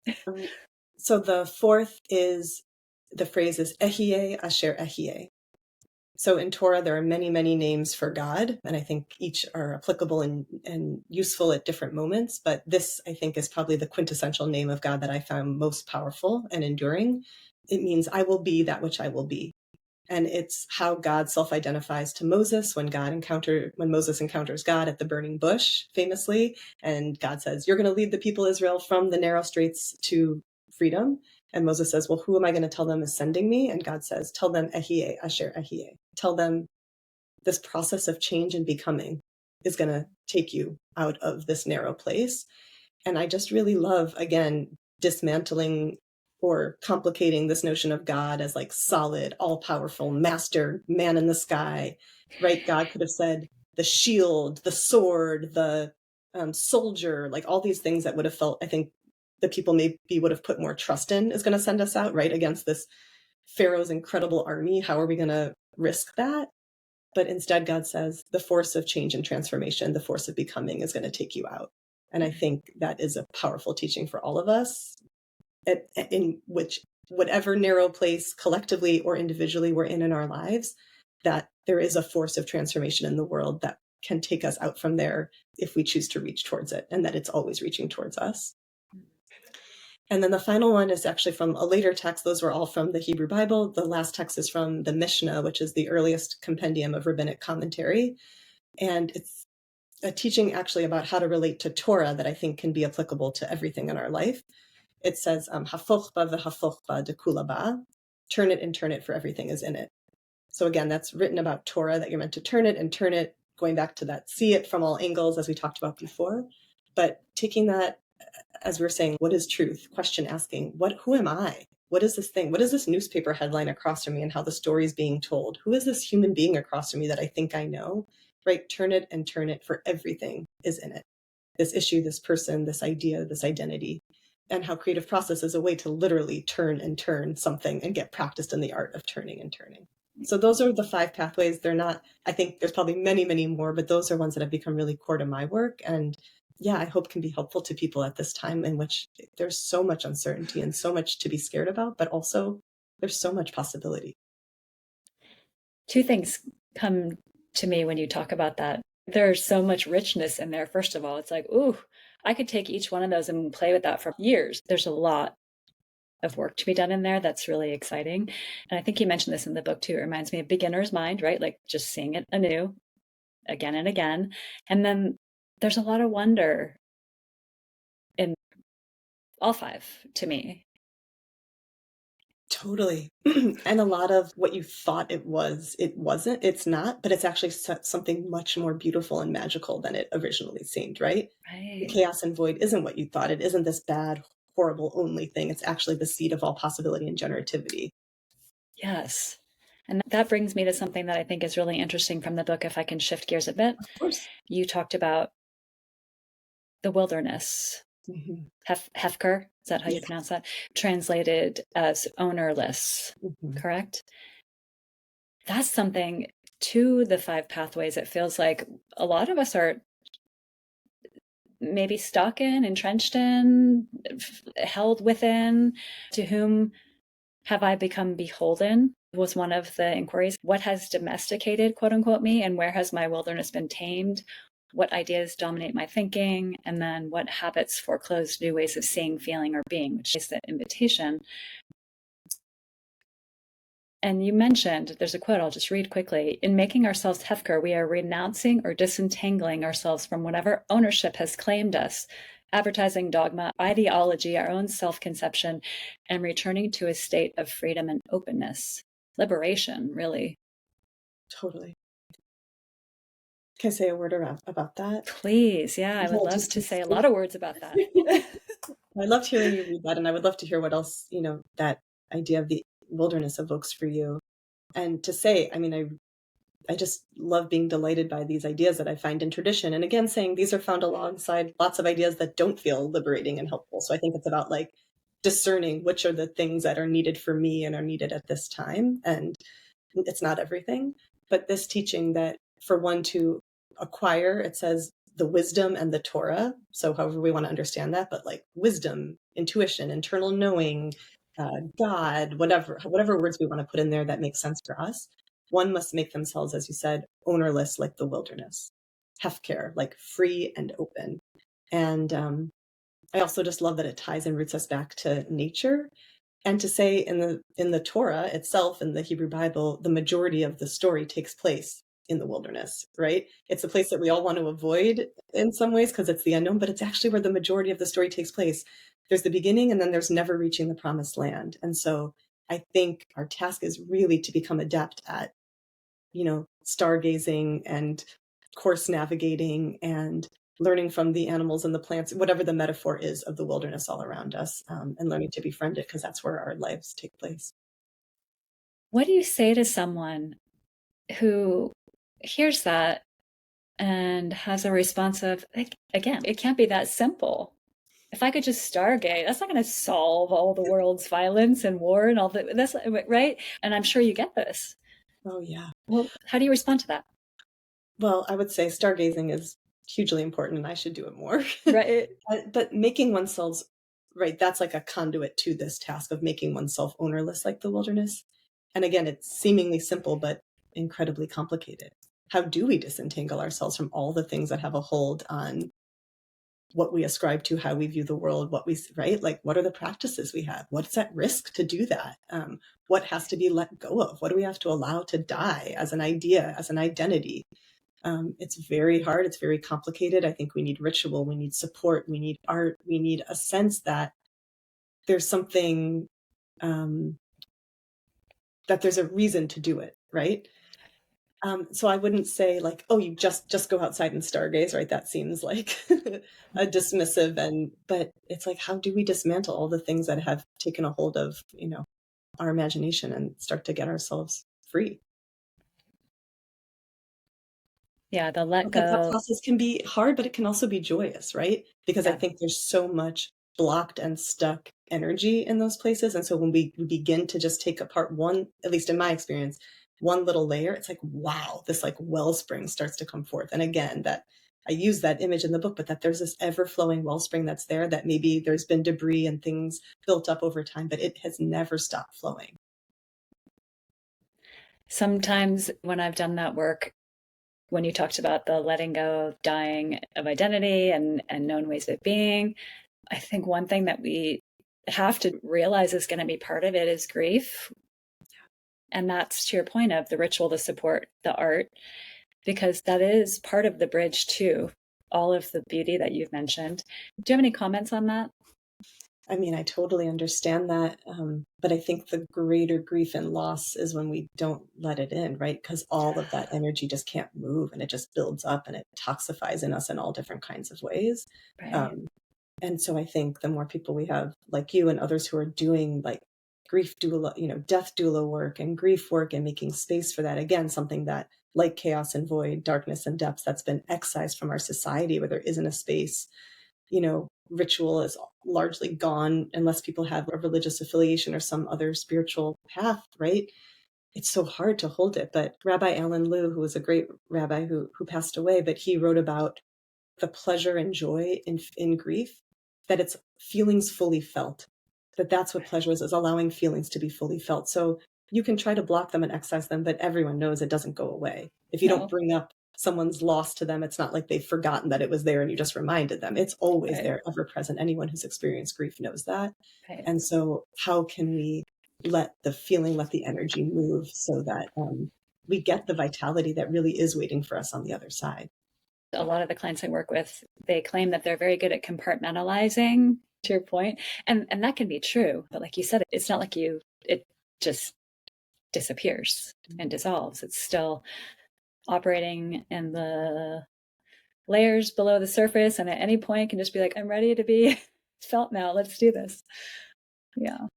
So the fourth is, the phrase is Ehyeh asher ehyeh. So in Torah, there are many, many names for God, and I think each are applicable and useful at different moments. But this, I think, is probably the quintessential name of God that I found most powerful and enduring. It means I will be that which I will be. And it's how God self-identifies to Moses when Moses encounters God at the burning bush, famously. And God says, you're going to lead the people of Israel from the narrow straits to freedom. And Moses says, well, who am I going to tell them is sending me? And God says, tell them Ehyeh asher ehyeh. Tell them this process of change and becoming is going to take you out of this narrow place. And I just really love, again, dismantling or complicating this notion of God as like solid, all-powerful, master, man in the sky, right? God could have said the shield, the sword, the soldier, like all these things that would have felt, I think, the people maybe would have put more trust in is going to send us out, right, against this Pharaoh's incredible army. How are we going to risk that? But instead, God says the force of change and transformation, the force of becoming is going to take you out. And I think that is a powerful teaching for all of us, in which whatever narrow place collectively or individually we're in our lives, that there is a force of transformation in the world that can take us out from there if we choose to reach towards it, and that it's always reaching towards us. And then the final one is actually from a later text. Those were all from the Hebrew Bible. The last text is from the Mishnah, which is the earliest compendium of rabbinic commentary. And it's a teaching actually about how to relate to Torah that I think can be applicable to everything in our life. It says, hafoch ba v'hafoch ba dekula ba, turn it and turn it, for everything is in it. So again, that's written about Torah, that you're meant to turn it and turn it, going back to that, see it from all angles, as we talked about before. But taking that, as we were saying, what is truth? Question asking, who am I? What is this thing? What is this newspaper headline across from me and how the story is being told? Who is this human being across from me that I think I know? Right? Turn it and turn it, for everything is in it. This issue, this person, this idea, this identity. And how creative process is a way to literally turn and turn something and get practiced in the art of turning and turning. So those are the 5 pathways. They're not, I think there's probably many, many more, but those are ones that have become really core to my work. And yeah, I hope can be helpful to people at this time in which there's so much uncertainty and so much to be scared about, but also there's so much possibility. 2 things come to me when you talk about that. There's so much richness in there. First of all, it's like, ooh, I could take each one of those and play with that for years. There's a lot of work to be done in there. That's really exciting. And I think you mentioned this in the book too. It reminds me of beginner's mind, right? Like just seeing it anew again and again. And then there's a lot of wonder in all 5 to me. Totally. And a lot of what you thought it wasn't, it's not, but it's actually something much more beautiful and magical than it originally seemed, right? Right. The chaos and void isn't what you thought. It isn't this bad, horrible only thing. It's actually the seed of all possibility and generativity. Yes. And that brings me to something that I think is really interesting from the book, if I can shift gears a bit. Of course. You talked about the wilderness. Mm-hmm. Hefker, is that how you pronounce that? Translated as ownerless, correct? That's something to the 5 pathways. It feels like a lot of us are maybe stuck in, entrenched in, held within. To whom have I become beholden? was one of the inquiries. What has domesticated, quote unquote, me, and where has my wilderness been tamed? What ideas dominate my thinking? And then what habits foreclose new ways of seeing, feeling, or being, which is the invitation. And you mentioned, there's a quote I'll just read quickly. In making ourselves Hefker, we are renouncing or disentangling ourselves from whatever ownership has claimed us, advertising, dogma, ideology, our own self-conception, and returning to a state of freedom and openness. Liberation, really. Totally. Can I say a word about that? Please. Yeah, I would Yeah, love just to to say a say, lot of words about that. I loved hearing you read that, and I would love to hear what else, that idea of the wilderness evokes for you. And to say, I mean, I just love being delighted by these ideas that I find in tradition. And again, saying these are found alongside lots of ideas that don't feel liberating and helpful. So I think it's about like discerning which are the things that are needed for me and are needed at this time. And it's not everything, but this teaching that for one to acquire, it says the wisdom and the Torah. So however we want to understand that, but like wisdom, intuition, internal knowing, God, whatever words we want to put in there that make sense for us. One must make themselves, as you said, ownerless like the wilderness, hefker, like free and open. And I also just love that it ties and roots us back to nature. And to say in the Torah itself, in the Hebrew Bible, the majority of the story takes place in the wilderness, right? It's a place that we all want to avoid in some ways because it's the unknown, but it's actually where the majority of the story takes place. There's the beginning and then there's never reaching the promised land. And so I think our task is really to become adept at, stargazing and course navigating and learning from the animals and the plants, whatever the metaphor is of the wilderness all around us, and learning to befriend it because that's where our lives take place. What do you say to someone who hears that and has a response of, like, again, it can't be that simple. If I could just stargate, that's not going to solve all the world's violence and war and all that. That's right. And I'm sure you get this. Oh, yeah. Well, how do you respond to that? Well, I would say stargazing is hugely important and I should do it more. Right. But making oneself, right, that's like a conduit to this task of making oneself ownerless like the wilderness. And again, it's seemingly simple, but incredibly complicated. How do we disentangle ourselves from all the things that have a hold on what we ascribe to, how we view the world, right? Like, what are the practices we have? What's at risk to do that? What has to be let go of? What do we have to allow to die as an idea, as an identity? It's very hard. It's very complicated. I think we need ritual. We need support. We need art. We need a sense that there's something, that there's a reason to do it, right? So I wouldn't say like, oh, you just go outside and stargaze, right? That seems like a dismissive but it's like, how do we dismantle all the things that have taken a hold of, our imagination and start to get ourselves free? Yeah, the let But that go. process can be hard, but it can also be joyous, right? Because I Yeah. think there's so much blocked and stuck energy in those places. And so when we begin to just take apart one, at least in my experience, one little layer, it's like, wow, this like wellspring starts to come forth. And again, that I use that image in the book, but that there's this ever flowing wellspring that's there, that maybe there's been debris and things built up over time, but it has never stopped flowing. Sometimes when I've done that work, when you talked about the letting go of dying of identity and known ways of being, I think one thing that we have to realize is going to be part of it is grief. And that's to your point of the ritual, the support, the art, because that is part of the bridge to all of the beauty that you've mentioned. Do you have any comments on that? I mean, I totally understand that. But I think the greater grief and loss is when we don't let it in, right? Because all of that energy just can't move and it just builds up and it toxifies in us in all different kinds of ways. Right. Um, and so I think the more people we have like you and others who are doing like grief doula, death doula work and grief work and making space for that, again, something that like chaos and void, darkness and depths, that's been excised from our society where there isn't a space. Ritual is largely gone unless people have a religious affiliation or some other spiritual path, right? It's so hard to hold it. But Rabbi Alan Liu, who was a great rabbi who passed away, but he wrote about the pleasure and joy in grief, that it's feelings fully felt, that's what pleasure is allowing feelings to be fully felt. So you can try to block them and excise them, but everyone knows it doesn't go away. If you don't No. bring up someone's loss to them, it's not like they've forgotten that it was there and you just reminded them. It's always Right. there, ever present. Anyone who's experienced grief knows that. Right. And so how can we let the feeling, let the energy move so that we get the vitality that really is waiting for us on the other side? A lot of the clients I work with, they claim that they're very good at compartmentalizing, to your point. And that can be true. But like you said, it's not like it just disappears and dissolves. It's still operating in the layers below the surface, and at any point can just be like, I'm ready to be felt now. Let's do this. Yeah.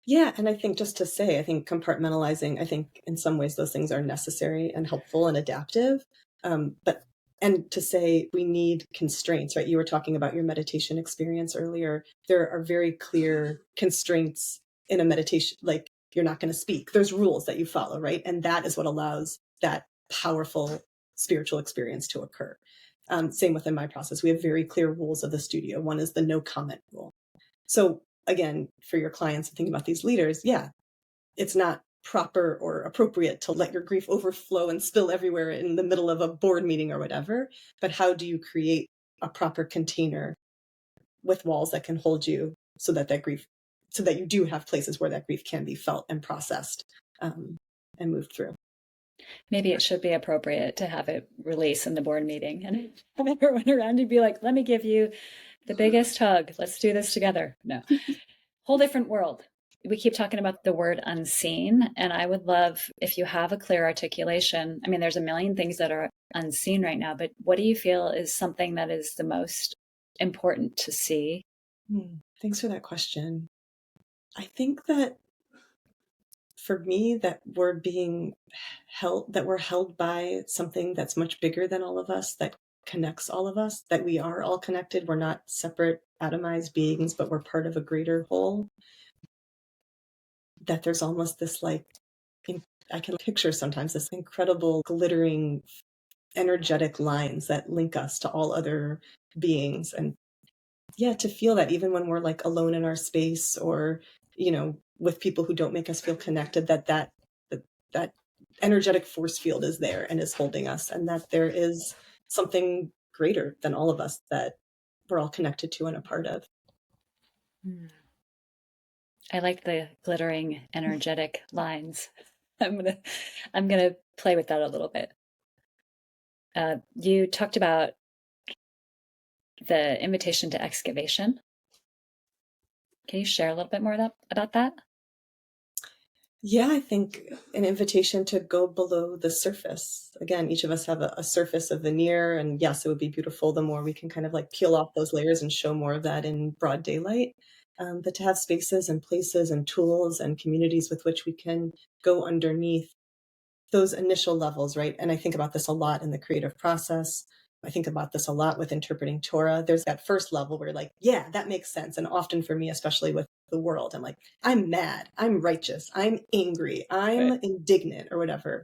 Yeah, and I think just to say, I think compartmentalizing, I think in some ways those things are necessary and helpful and adaptive. But and to say we need constraints, right? You were talking about your meditation experience earlier. There are very clear constraints in a meditation, like you're not going to speak. There's rules that you follow, right? And that is what allows that powerful spiritual experience to occur. Same within my process. We have very clear rules of the studio. One is the no comment rule. So again, for your clients and thinking about these leaders, yeah, it's not proper or appropriate to let your grief overflow and spill everywhere in the middle of a board meeting or whatever. But how do you create a proper container with walls that can hold you so that so that you do have places where that grief can be felt and processed and moved through? Maybe it should be appropriate to have it release in the board meeting and have everyone around you be like, let me give you the biggest hug. Let's do this together. No, whole different world. We keep talking about the word unseen, and I would love if you have a clear articulation. I mean, there's a million things that are unseen right now, but what do you feel is something that is the most important to see? Thanks for that question. I think that for me, that we're held by something that's much bigger than all of us, that connects all of us, that we are all connected. We're not separate atomized beings, but we're part of a greater whole. That there's almost this I can picture sometimes this incredible glittering energetic lines that link us to all other beings. And yeah, to feel that even when we're like alone in our space or, with people who don't make us feel connected, that energetic force field is there and is holding us, and that there is something greater than all of us that we're all connected to and a part of. I like the glittering, energetic lines. I'm gonna, I'm gonna play with that a little bit. You talked about the invitation to excavation. Can you share a little bit more about that? Yeah, I think an invitation to go below the surface. Again, each of us have a surface, a veneer, and yes, it would be beautiful the more we can kind of like peel off those layers and show more of that in broad daylight. But to have spaces and places and tools and communities with which we can go underneath those initial levels, right? And I think about this a lot in the creative process. I think about this a lot with interpreting Torah. There's that first level where, like, yeah, that makes sense. And often for me, especially with the world, I'm like, I'm mad, I'm righteous, I'm angry, I'm Right. indignant, or whatever.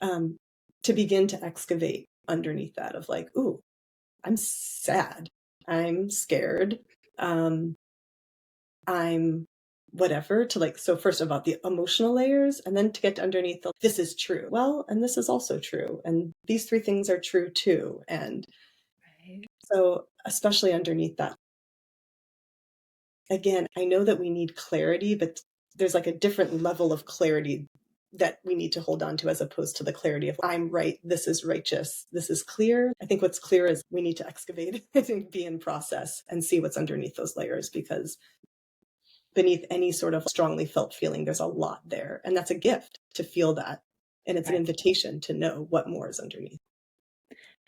Um, to begin to excavate underneath that of like, ooh, I'm sad, I'm scared, um, I'm whatever, to like, so first about the emotional layers, and then to get to underneath the this is true. Well, and this is also true. And these three things are true too. And Right. so, especially underneath that, again, I know that we need clarity, but there's like a different level of clarity that we need to hold on to as opposed to the clarity of I'm right, this is righteous, this is clear. I think what's clear is we need to excavate, I think, be in process and see what's underneath those layers, because beneath any sort of strongly felt feeling, there's a lot there. And that's a gift to feel that. And it's an Right. invitation to know what more is underneath.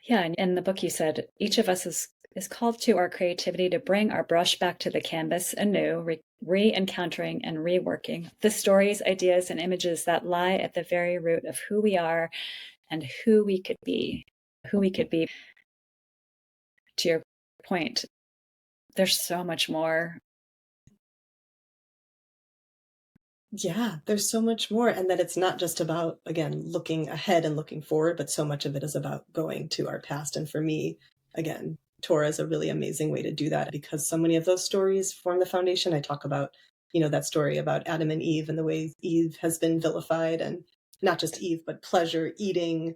Yeah, and in the book you said each of us is called to our creativity to bring our brush back to the canvas anew, re-encountering and reworking the stories, ideas, and images that lie at the very root of who we are and who we could be. Who we could be. To your point, there's so much more. Yeah, there's so much more. And that it's not just about, again, looking ahead and looking forward, but so much of it is about going to our past. And for me, again, Torah is a really amazing way to do that because so many of those stories form the foundation. I talk about that story about Adam and Eve and the way Eve has been vilified, and not just Eve, but pleasure, eating,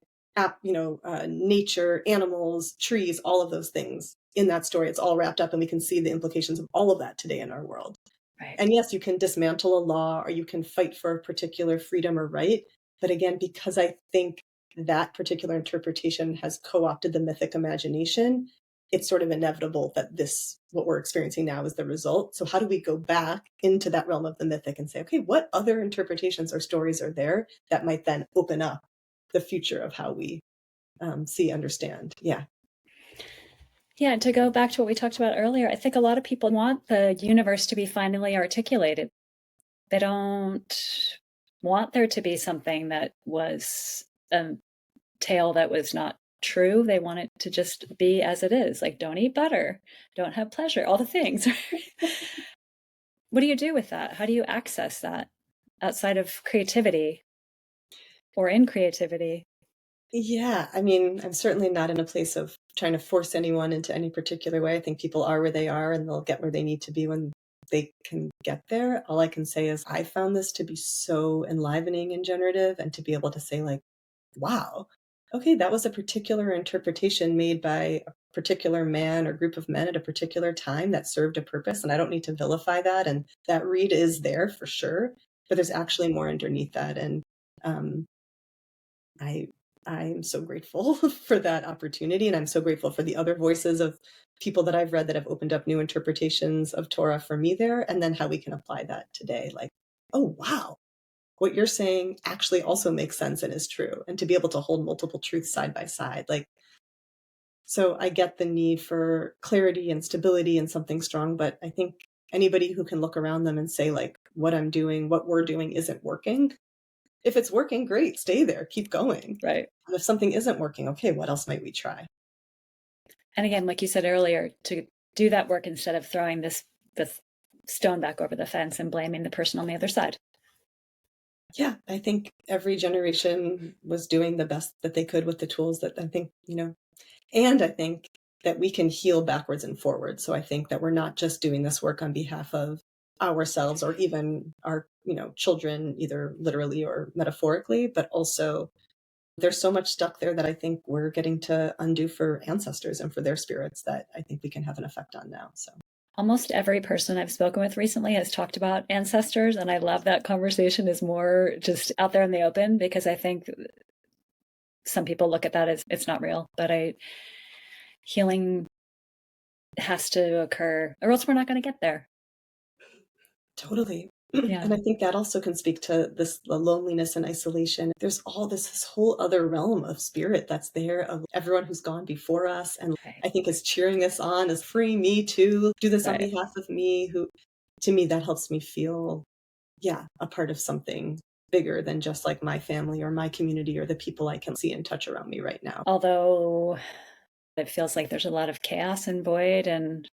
nature, animals, trees, all of those things in that story. It's all wrapped up, and we can see the implications of all of that today in our world. Right. And yes, you can dismantle a law or you can fight for a particular freedom or right. But again, because I think that particular interpretation has co-opted the mythic imagination, it's sort of inevitable that what we're experiencing now is the result. So how do we go back into that realm of the mythic and say, okay, what other interpretations or stories are there that might then open up the future of how we see, understand? Yeah. Yeah, and to go back to what we talked about earlier, I think a lot of people want the universe to be finally articulated. They don't want there to be something that was a tale that was not true. They want it to just be as it is. Like, don't eat butter, don't have pleasure, all the things. What do you do with that? How do you access that outside of creativity or in creativity? Yeah, I mean, I'm certainly not in a place of trying to force anyone into any particular way. I think people are where they are and they'll get where they need to be when they can get there. All I can say is I found this to be so enlivening and generative, and to be able to say, like, wow, okay, that was a particular interpretation made by a particular man or group of men at a particular time that served a purpose. And I don't need to vilify that. And that read is there for sure, but there's actually more underneath that. And um, I I'm so grateful for that opportunity, and I'm so grateful for the other voices of people that I've read that have opened up new interpretations of Torah for me there, and then how we can apply that today. Like, oh wow, what you're saying actually also makes sense and is true, and to be able to hold multiple truths side by side, like, so I get the need for clarity and stability and something strong, but I think anybody who can look around them and say, like, what I'm doing, what we're doing isn't working. If it's working, great, stay there, keep going. Right. And if something isn't working, okay, what else might we try? And again, like you said earlier, to do that work instead of throwing this stone back over the fence and blaming the person on the other side. Yeah, I think every generation was doing the best that they could with the tools that I think, and I think that we can heal backwards and forwards. So I think that we're not just doing this work on behalf of ourselves or even our, children, either literally or metaphorically, but also there's so much stuck there that I think we're getting to undo for ancestors and for their spirits that I think we can have an effect on now. So Almost every person I've spoken with recently has talked about ancestors, and I love that conversation is more just out there in the open, because I think some people look at that as it's not real, but healing has to occur or else we're not going to get there. totally. Yeah. And I think that also can speak to the loneliness and isolation. There's all this whole other realm of spirit that's there, of everyone who's gone before us. And Right. I think is cheering us on, is free me too, do this on Right. behalf of me, who to me, that helps me feel, yeah, a part of something bigger than just like my family or my community or the people I can see and touch around me right now. Although it feels like there's a lot of chaos and void and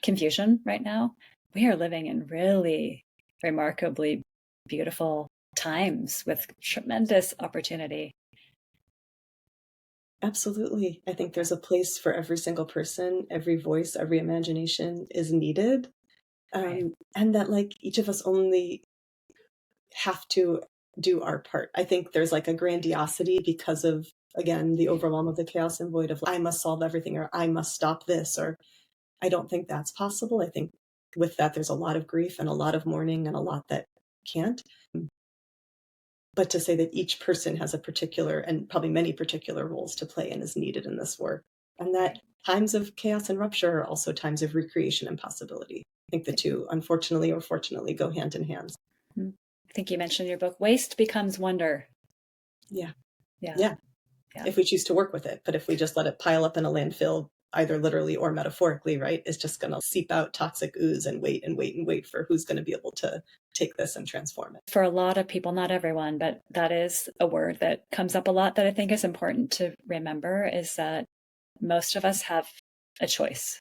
confusion right now, we are living in really remarkably beautiful times with tremendous opportunity. Absolutely. I think there's a place for every single person, every voice, every imagination is needed. Right. And that, like, each of us only have to do our part. I think there's like a grandiosity because of, again, the overwhelm of the chaos and void of I must solve everything or I must stop this, or I don't think that's possible. I think with that, there's a lot of grief and a lot of mourning and a lot that can't. But to say that each person has a particular and probably many particular roles to play and is needed in this work, and that Right. times of chaos and rupture are also times of recreation and possibility. I think the two, unfortunately or fortunately, go hand in hand. I think you mentioned in your book, waste becomes wonder. Yeah. Yeah. Yeah. Yeah. If we choose to work with it. But if we just let it pile up in a landfill, either literally or metaphorically, right, it's just going to seep out toxic ooze and wait and wait and wait for who's going to be able to take this and transform it. For a lot of people, not everyone, but that is a word that comes up a lot that I think is important to remember, is that most of us have a choice.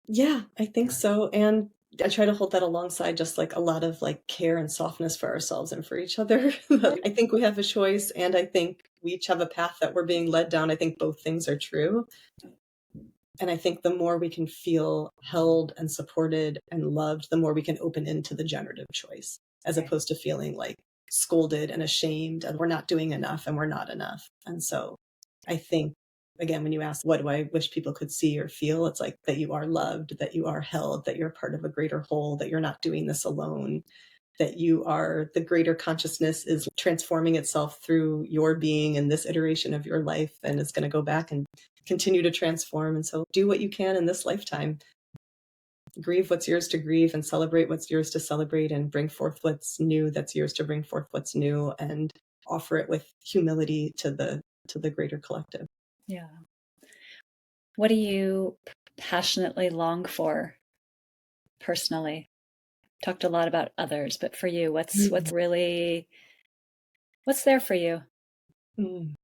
Yeah, I think so. And I try to hold that alongside just like a lot of like care and softness for ourselves and for each other. I think we have a choice, and I think we each have a path that we're being led down. I think both things are true. And I think the more we can feel held and supported and loved, the more we can open into the generative choice, as Right. opposed to feeling like scolded and ashamed and we're not doing enough and we're not enough. And so I think, again, when you ask, what do I wish people could see or feel? It's like that you are loved, that you are held, that you're part of a greater whole, that you're not doing this alone, that you are the greater consciousness is transforming itself through your being in this iteration of your life. And it's going to go back and continue to transform. And so do what you can in this lifetime. Grieve what's yours to grieve and celebrate what's yours to celebrate and bring forth what's new that's yours to bring forth what's new and offer it with humility to the greater collective. Yeah. What do you passionately long for personally? Talked a lot about others, but for you, what's there for you? Mm.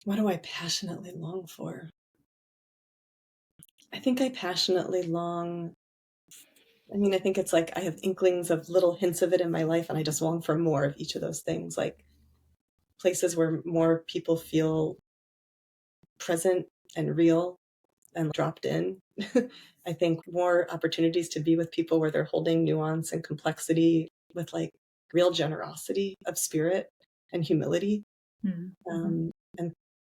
What do I passionately long for? I think I passionately long. I think it's like I have inklings of little hints of it in my life, and I just long for more of each of those things, like places where more people feel present and real and dropped in. I think more opportunities to be with people where they're holding nuance and complexity with like real generosity of spirit and humility, Mm-hmm. and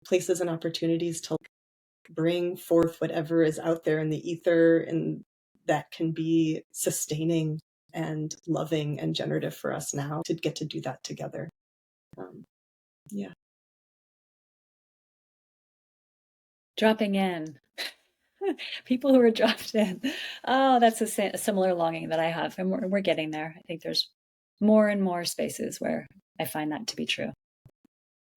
places and opportunities to bring forth whatever is out there in the ether and that can be sustaining and loving and generative for us now to get to do that together. Yeah. Dropping in. People who are dropped in. Oh, that's a similar longing that I have, and we're getting there. I think there's more and more spaces where I find that to be true.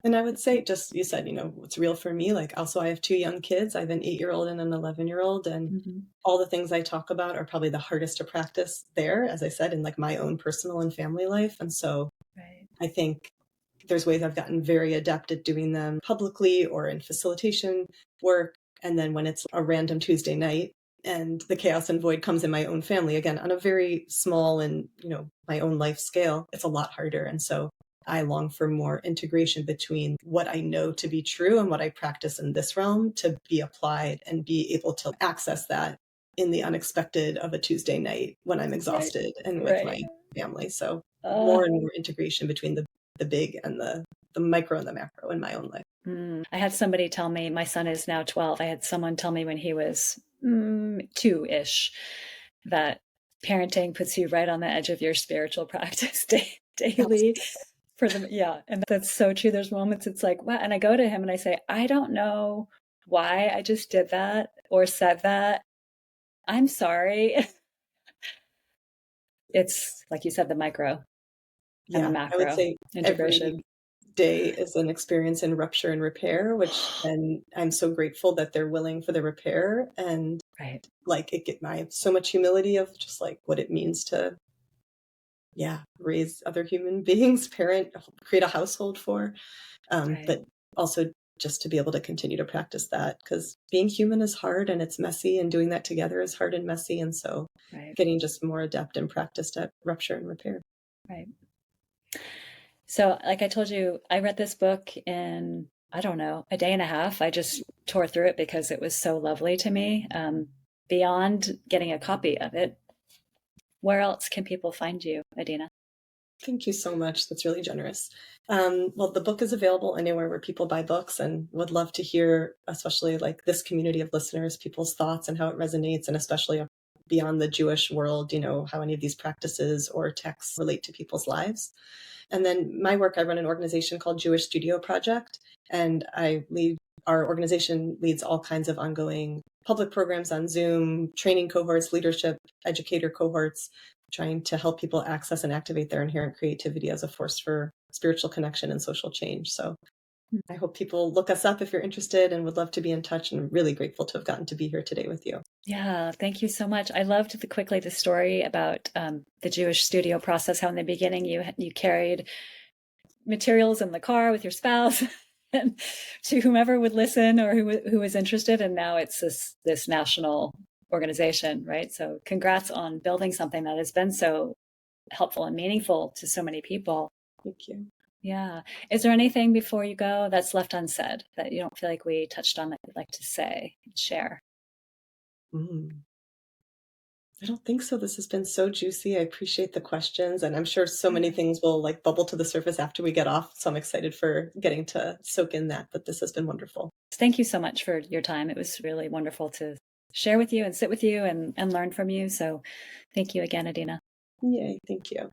And I would say, just you said, what's real for me. Like, also, I have two young kids. I have an 8-year-old and an 11-year-old, and Mm-hmm. all the things I talk about are probably the hardest to practice there, as I said, in like my own personal and family life. And so Right. I think there's ways I've gotten very adept at doing them publicly or in facilitation work. And then when it's a random Tuesday night and the chaos and void comes in my own family, again, on a very small and, my own life scale, it's a lot harder. And so I long for more integration between what I know to be true and what I practice in this realm to be applied and be able to access that in the unexpected of a Tuesday night when I'm Right. exhausted and with Right. my family. So Uh, more and more integration between the big and the micro and the macro in my own life. I had somebody tell me, my son is now 12. I had someone tell me when he was 2-ish that parenting puts you right on the edge of your spiritual practice daily. And that's so true. There's moments it's like, wow. And I go to him and I say, I don't know why I just did that or said that. I'm sorry. It's like you said, the micro and the Yeah, I would macro say every integration. day is an experience in rupture and repair, which and I'm so grateful that they're willing for the repair and Right. like I have so much humility of just like what it means to raise other human beings, parent, create a household for. Right. But also just to be able to continue to practice that because being human is hard and it's messy and doing that together is hard and messy. And so Right. getting just more adept and practiced at rupture and repair. Right. So, like I told you, I read this book in, I don't know, a day and a half. I just tore through it because it was so lovely to me. Beyond getting a copy of it, where else can people find you, Adina? Thank you so much. That's really generous. Well, the book is available anywhere where people buy books and would love to hear, especially like this community of listeners, people's thoughts and how it resonates, and especially beyond the Jewish world, how any of these practices or texts relate to people's lives. And then my work, I run an organization called Jewish Studio Project, and our organization leads all kinds of ongoing public programs on Zoom, training cohorts, leadership, educator cohorts, trying to help people access and activate their inherent creativity as a force for spiritual connection and social change. So I hope people look us up if you're interested and would love to be in touch, and really grateful to have gotten to be here today with you. Yeah, thank you so much. I loved the story about the Jewish studio process. How in the beginning you carried materials in the car with your spouse, and to whomever would listen or who was interested, and now it's this national organization, right? So, congrats on building something that has been so helpful and meaningful to so many people. Thank you. Yeah. Is there anything before you go that's left unsaid that you don't feel like we touched on that you'd like to say and share? Mm. I don't think so. This has been so juicy. I appreciate the questions, and I'm sure so many Yeah. things will like bubble to the surface after we get off. So I'm excited for getting to soak in that. But this has been wonderful. Thank you so much for your time. It was really wonderful to share with you and sit with you and learn from you. So thank you again, Adina. Yay! Thank you.